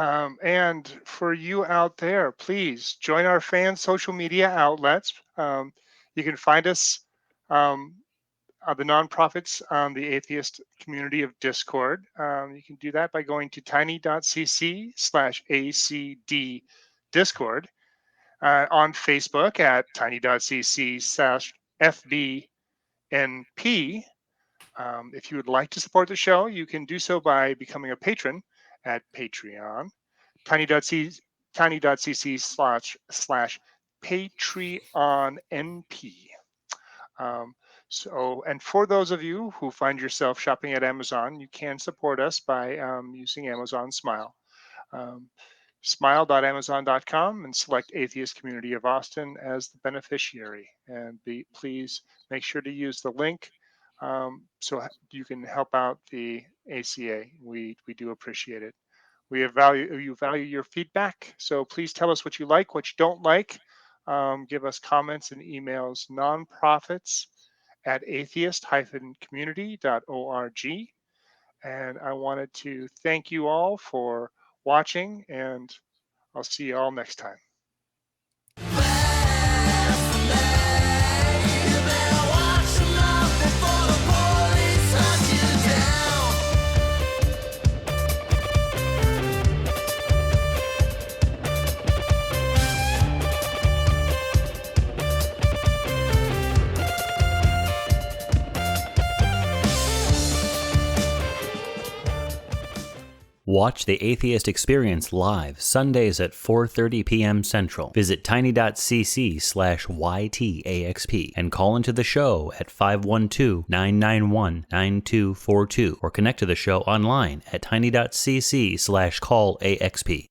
And for you out there, please join our fan social media outlets. You can find us, the nonprofits on the atheist community of Discord. You can do that by going to tiny.cc/ACD Discord, on Facebook at tiny.cc/FBNP. If you would like to support the show, you can do so by becoming a patron at Patreon, tiny.cc/PatreonNP. So, and for those of you who find yourself shopping at Amazon, you can support us by using Amazon Smile. Smile.amazon.com and select Atheist Community of Austin as the beneficiary. And please make sure to use the link so you can help out the ACA. We do appreciate it. We value your feedback, so please tell us what you like, what you don't like. Give us comments and emails, nonprofits@atheist-community.org. And I wanted to thank you all for watching, and I'll see you all next time. Watch The Atheist Experience live Sundays at 4:30 p.m. Central. Visit tiny.cc/YTAXP and call into the show at 512-991-9242 or connect to the show online at tiny.cc/callaxp.